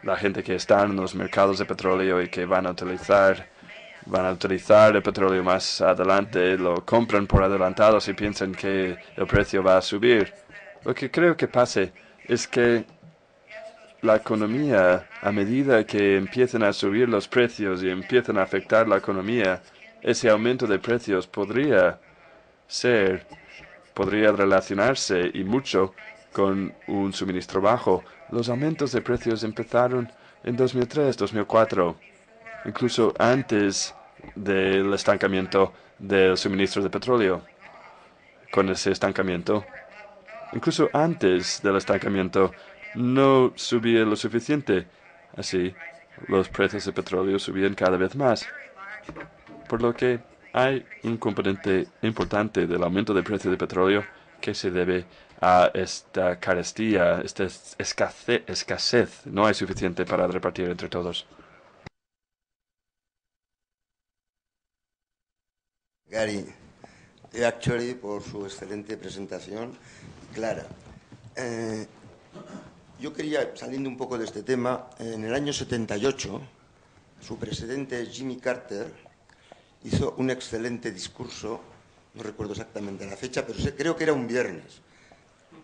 La gente que está en los mercados de petróleo y que van a utilizar el petróleo más adelante, lo compran por adelantado y piensan que el precio va a subir. Lo que creo que pase es que la economía, a medida que empiezan a subir los precios y empiezan a afectar la economía, ese aumento de precios podría relacionarse y mucho con un suministro bajo. Los aumentos de precios empezaron en 2003, 2004, incluso antes del estancamiento del suministro de petróleo. Con ese estancamiento, incluso antes del estancamiento, no subía lo suficiente. Así, los precios de petróleo subían cada vez más. Por lo que hay un componente importante del aumento del precio de petróleo que se debe a esta carestía, esta escasez. No hay suficiente para repartir entre todos. Gary, actually, por su excelente presentación, clara. Yo quería, saliendo un poco de este tema, en el año 78, su presidente Jimmy Carter hizo un excelente discurso, no recuerdo exactamente la fecha, pero creo que era un viernes,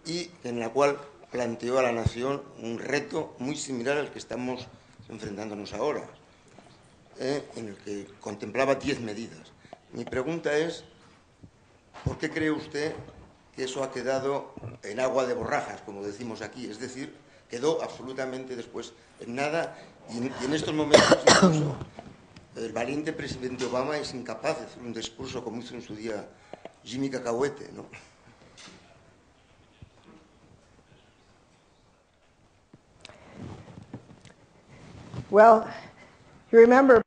y en la cual planteó a la nación un reto muy similar al que estamos enfrentándonos ahora, en el que contemplaba 10 medidas. Mi pregunta es, ¿por qué cree usted que eso ha quedado en agua de borrajas, como decimos aquí? Es decir, quedó absolutamente después en nada, y en estos momentos incluso el valiente presidente Obama es incapaz de hacer un discurso como hizo en su día Jimmy Cacahuete, ¿no? Well, you remember.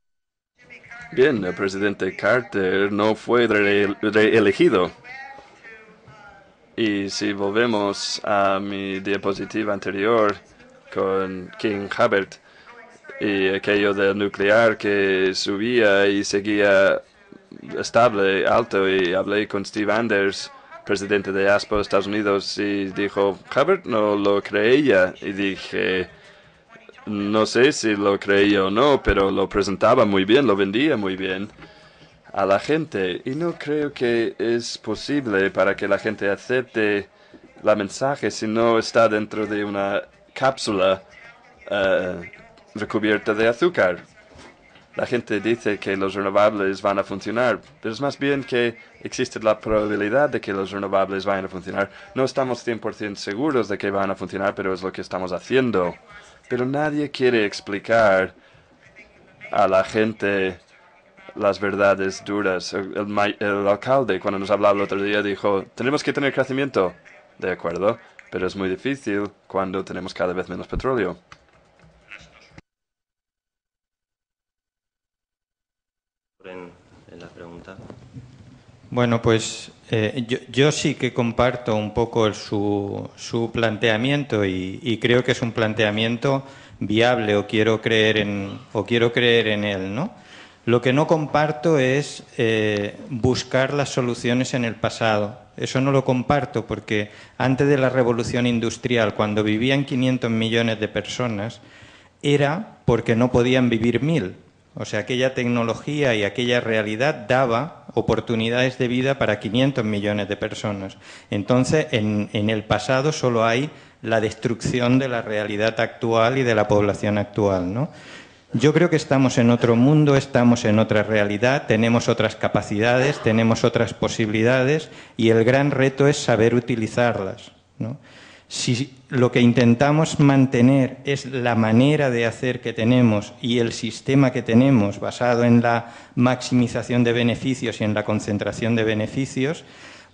Bien, el presidente Carter no fue reelegido. Y si volvemos a mi diapositiva anterior con King Hubbard y aquello del nuclear que subía y seguía estable, alto, y hablé con Steve Anders, presidente de ASPO, Estados Unidos, y dijo, Hubbard no lo creía. Y dije, no sé si lo creía o no, pero lo presentaba muy bien, lo vendía muy bien a la gente. Y no creo que es posible para que la gente acepte el mensaje si no está dentro de una cápsula recubierta de azúcar. La gente dice que los renovables van a funcionar, pero es más bien que existe la probabilidad de que los renovables vayan a funcionar. No estamos 100% seguros de que van a funcionar, pero es lo que estamos haciendo. Pero nadie quiere explicar a la gente las verdades duras. El alcalde, cuando nos hablaba el otro día, dijo, tenemos que tener crecimiento. De acuerdo, pero es muy difícil cuando tenemos cada vez menos petróleo. En la pregunta. Bueno, pues yo sí que comparto un poco su planteamiento y creo que es un planteamiento viable o quiero creer en él, ¿no? Lo que no comparto es buscar las soluciones en el pasado. Eso no lo comparto porque antes de la revolución industrial, cuando vivían 500 millones de personas, era porque no podían vivir 1000. O sea, aquella tecnología y aquella realidad daba oportunidades de vida para 500 millones de personas. Entonces, en el pasado solo hay la destrucción de la realidad actual y de la población actual, ¿no? Yo creo que estamos en otro mundo, estamos en otra realidad, tenemos otras capacidades, tenemos otras posibilidades y el gran reto es saber utilizarlas, ¿no? Si lo que intentamos mantener es la manera de hacer que tenemos y el sistema que tenemos basado en la maximización de beneficios y en la concentración de beneficios,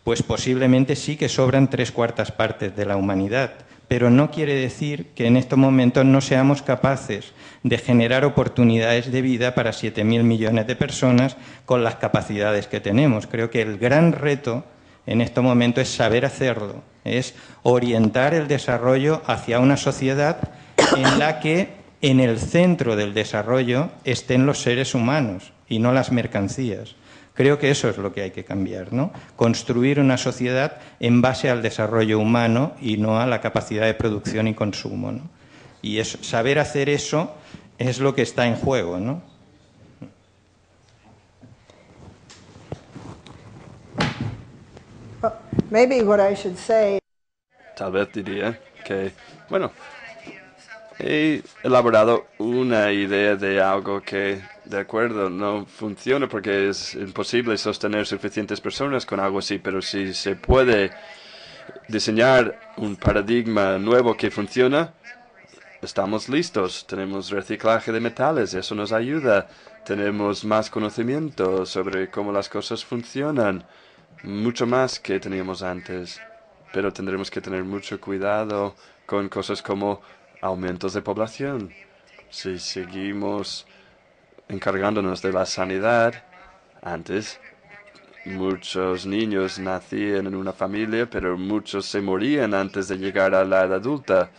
pues posiblemente sí que sobran 3/4 partes de la humanidad. Pero no quiere decir que en estos momentos no seamos capaces de generar oportunidades de vida para 7.000 millones de personas con las capacidades que tenemos. Creo que el gran reto en este momento es saber hacerlo, es orientar el desarrollo hacia una sociedad en la que en el centro del desarrollo estén los seres humanos y no las mercancías. Creo que eso es lo que hay que cambiar, ¿no? Construir una sociedad en base al desarrollo humano y no a la capacidad de producción y consumo, ¿no? Y saber hacer eso es lo que está en juego, ¿no? Maybe what I should say. Tal vez diría que, bueno, he elaborado una idea de algo que, de acuerdo, no funciona porque es imposible sostener suficientes personas con algo así, pero si se puede diseñar un paradigma nuevo que funciona, estamos listos. Tenemos reciclaje de metales, eso nos ayuda. Tenemos más conocimiento sobre cómo las cosas funcionan, mucho más que teníamos antes. Pero tendremos que tener mucho cuidado con cosas como aumentos de población. Si seguimos encargándonos de la sanidad, antes muchos niños nacían en una familia, pero muchos se morían antes de llegar a la edad adulta.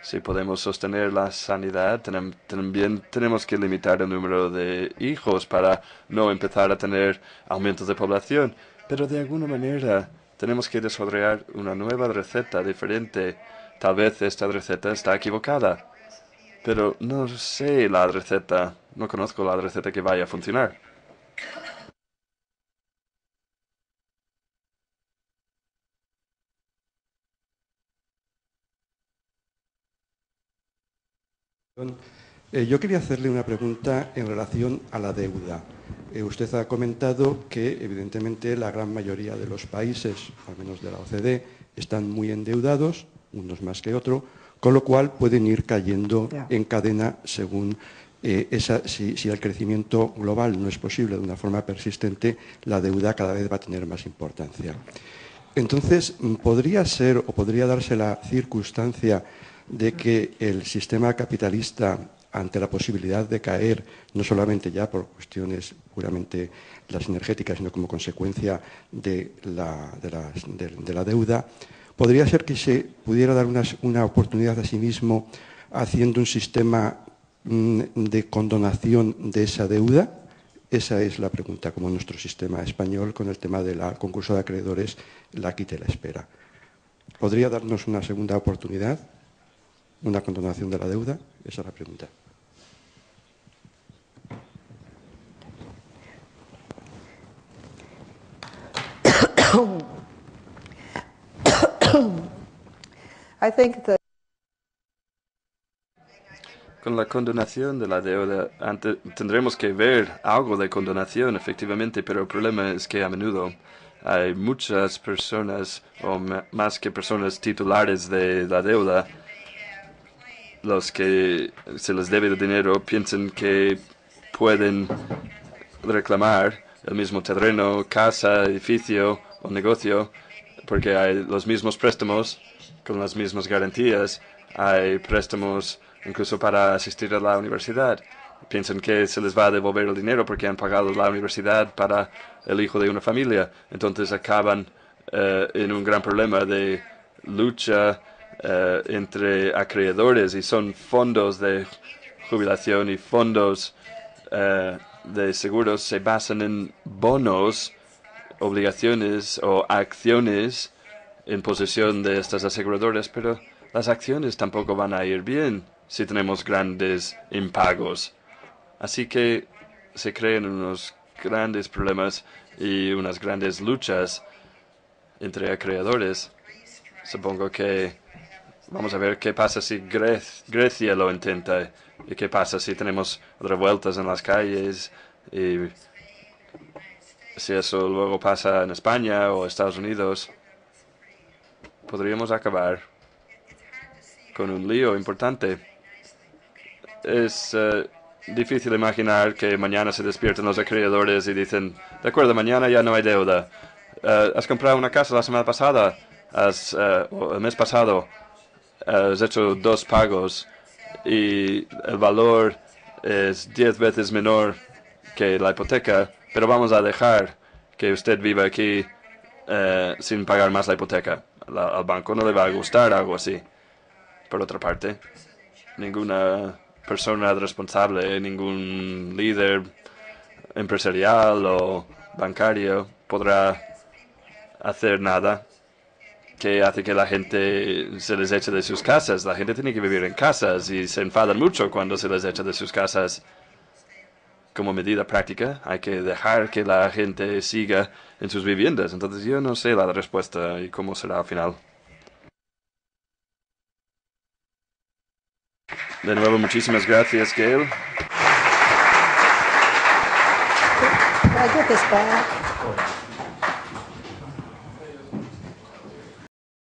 Si podemos sostener la sanidad, también tenemos que limitar el número de hijos para no empezar a tener aumentos de población. Pero de alguna manera tenemos que desarrollar una nueva receta diferente. Tal vez esta receta está equivocada, pero no sé la receta, no conozco la receta que vaya a funcionar. Yo quería hacerle una pregunta en relación a la deuda. Usted ha comentado que, evidentemente, la gran mayoría de los países, al menos de la OCDE, están muy endeudados, unos más que otros, con lo cual pueden ir cayendo en cadena según si el crecimiento global no es posible de una forma persistente, la deuda cada vez va a tener más importancia. Entonces, ¿podría ser o podría darse la circunstancia de que el sistema capitalista, ante la posibilidad de caer, no solamente ya por cuestiones puramente las energéticas, sino como consecuencia de la deuda, podría ser que se pudiera dar una oportunidad a sí mismo haciendo un sistema de condonación de esa deuda? Esa es la pregunta, como nuestro sistema español con el tema del concurso de acreedores, la quita y la espera. ¿Podría darnos una segunda oportunidad? ¿Una condonación de la deuda? Esa es la pregunta. I think that Con la condonación de la deuda, tendremos que ver algo de condonación, efectivamente, pero el problema es que a menudo hay muchas personas, o más que personas titulares de la deuda, los que se les debe el dinero piensan que pueden reclamar el mismo terreno, casa, edificio o negocio, porque hay los mismos préstamos con las mismas garantías. Hay préstamos incluso para asistir a la universidad. Piensan que se les va a devolver el dinero porque han pagado la universidad para el hijo de una familia. Entonces acaban en un gran problema de lucha entre acreedores, y son fondos de jubilación y fondos de seguros se basan en bonos, obligaciones o acciones en posesión de estas aseguradoras, pero las acciones tampoco van a ir bien si tenemos grandes impagos. Así que se crean unos grandes problemas y unas grandes luchas entre acreedores. Supongo que vamos a ver qué pasa si Grecia lo intenta y qué pasa si tenemos revueltas en las calles y si eso luego pasa en España o Estados Unidos. Podríamos acabar con un lío importante. Es difícil imaginar que mañana se despierten los acreedores y dicen, de acuerdo, mañana ya no hay deuda. ¿Has comprado una casa la semana pasada? O el mes pasado has hecho 2 pagos y el valor es 10 veces menor que la hipoteca, pero vamos a dejar que usted viva aquí sin pagar más la hipoteca. Al banco no le va a gustar algo así. Por otra parte, ninguna persona responsable, ningún líder empresarial o bancario podrá hacer nada que hace que la gente se les eche de sus casas. La gente tiene que vivir en casas y se enfadan mucho cuando se les echa de sus casas. Como medida práctica, hay que dejar que la gente siga en sus viviendas. Entonces yo no sé la respuesta y cómo será al final. De nuevo, muchísimas gracias, Gail. Can I get this back?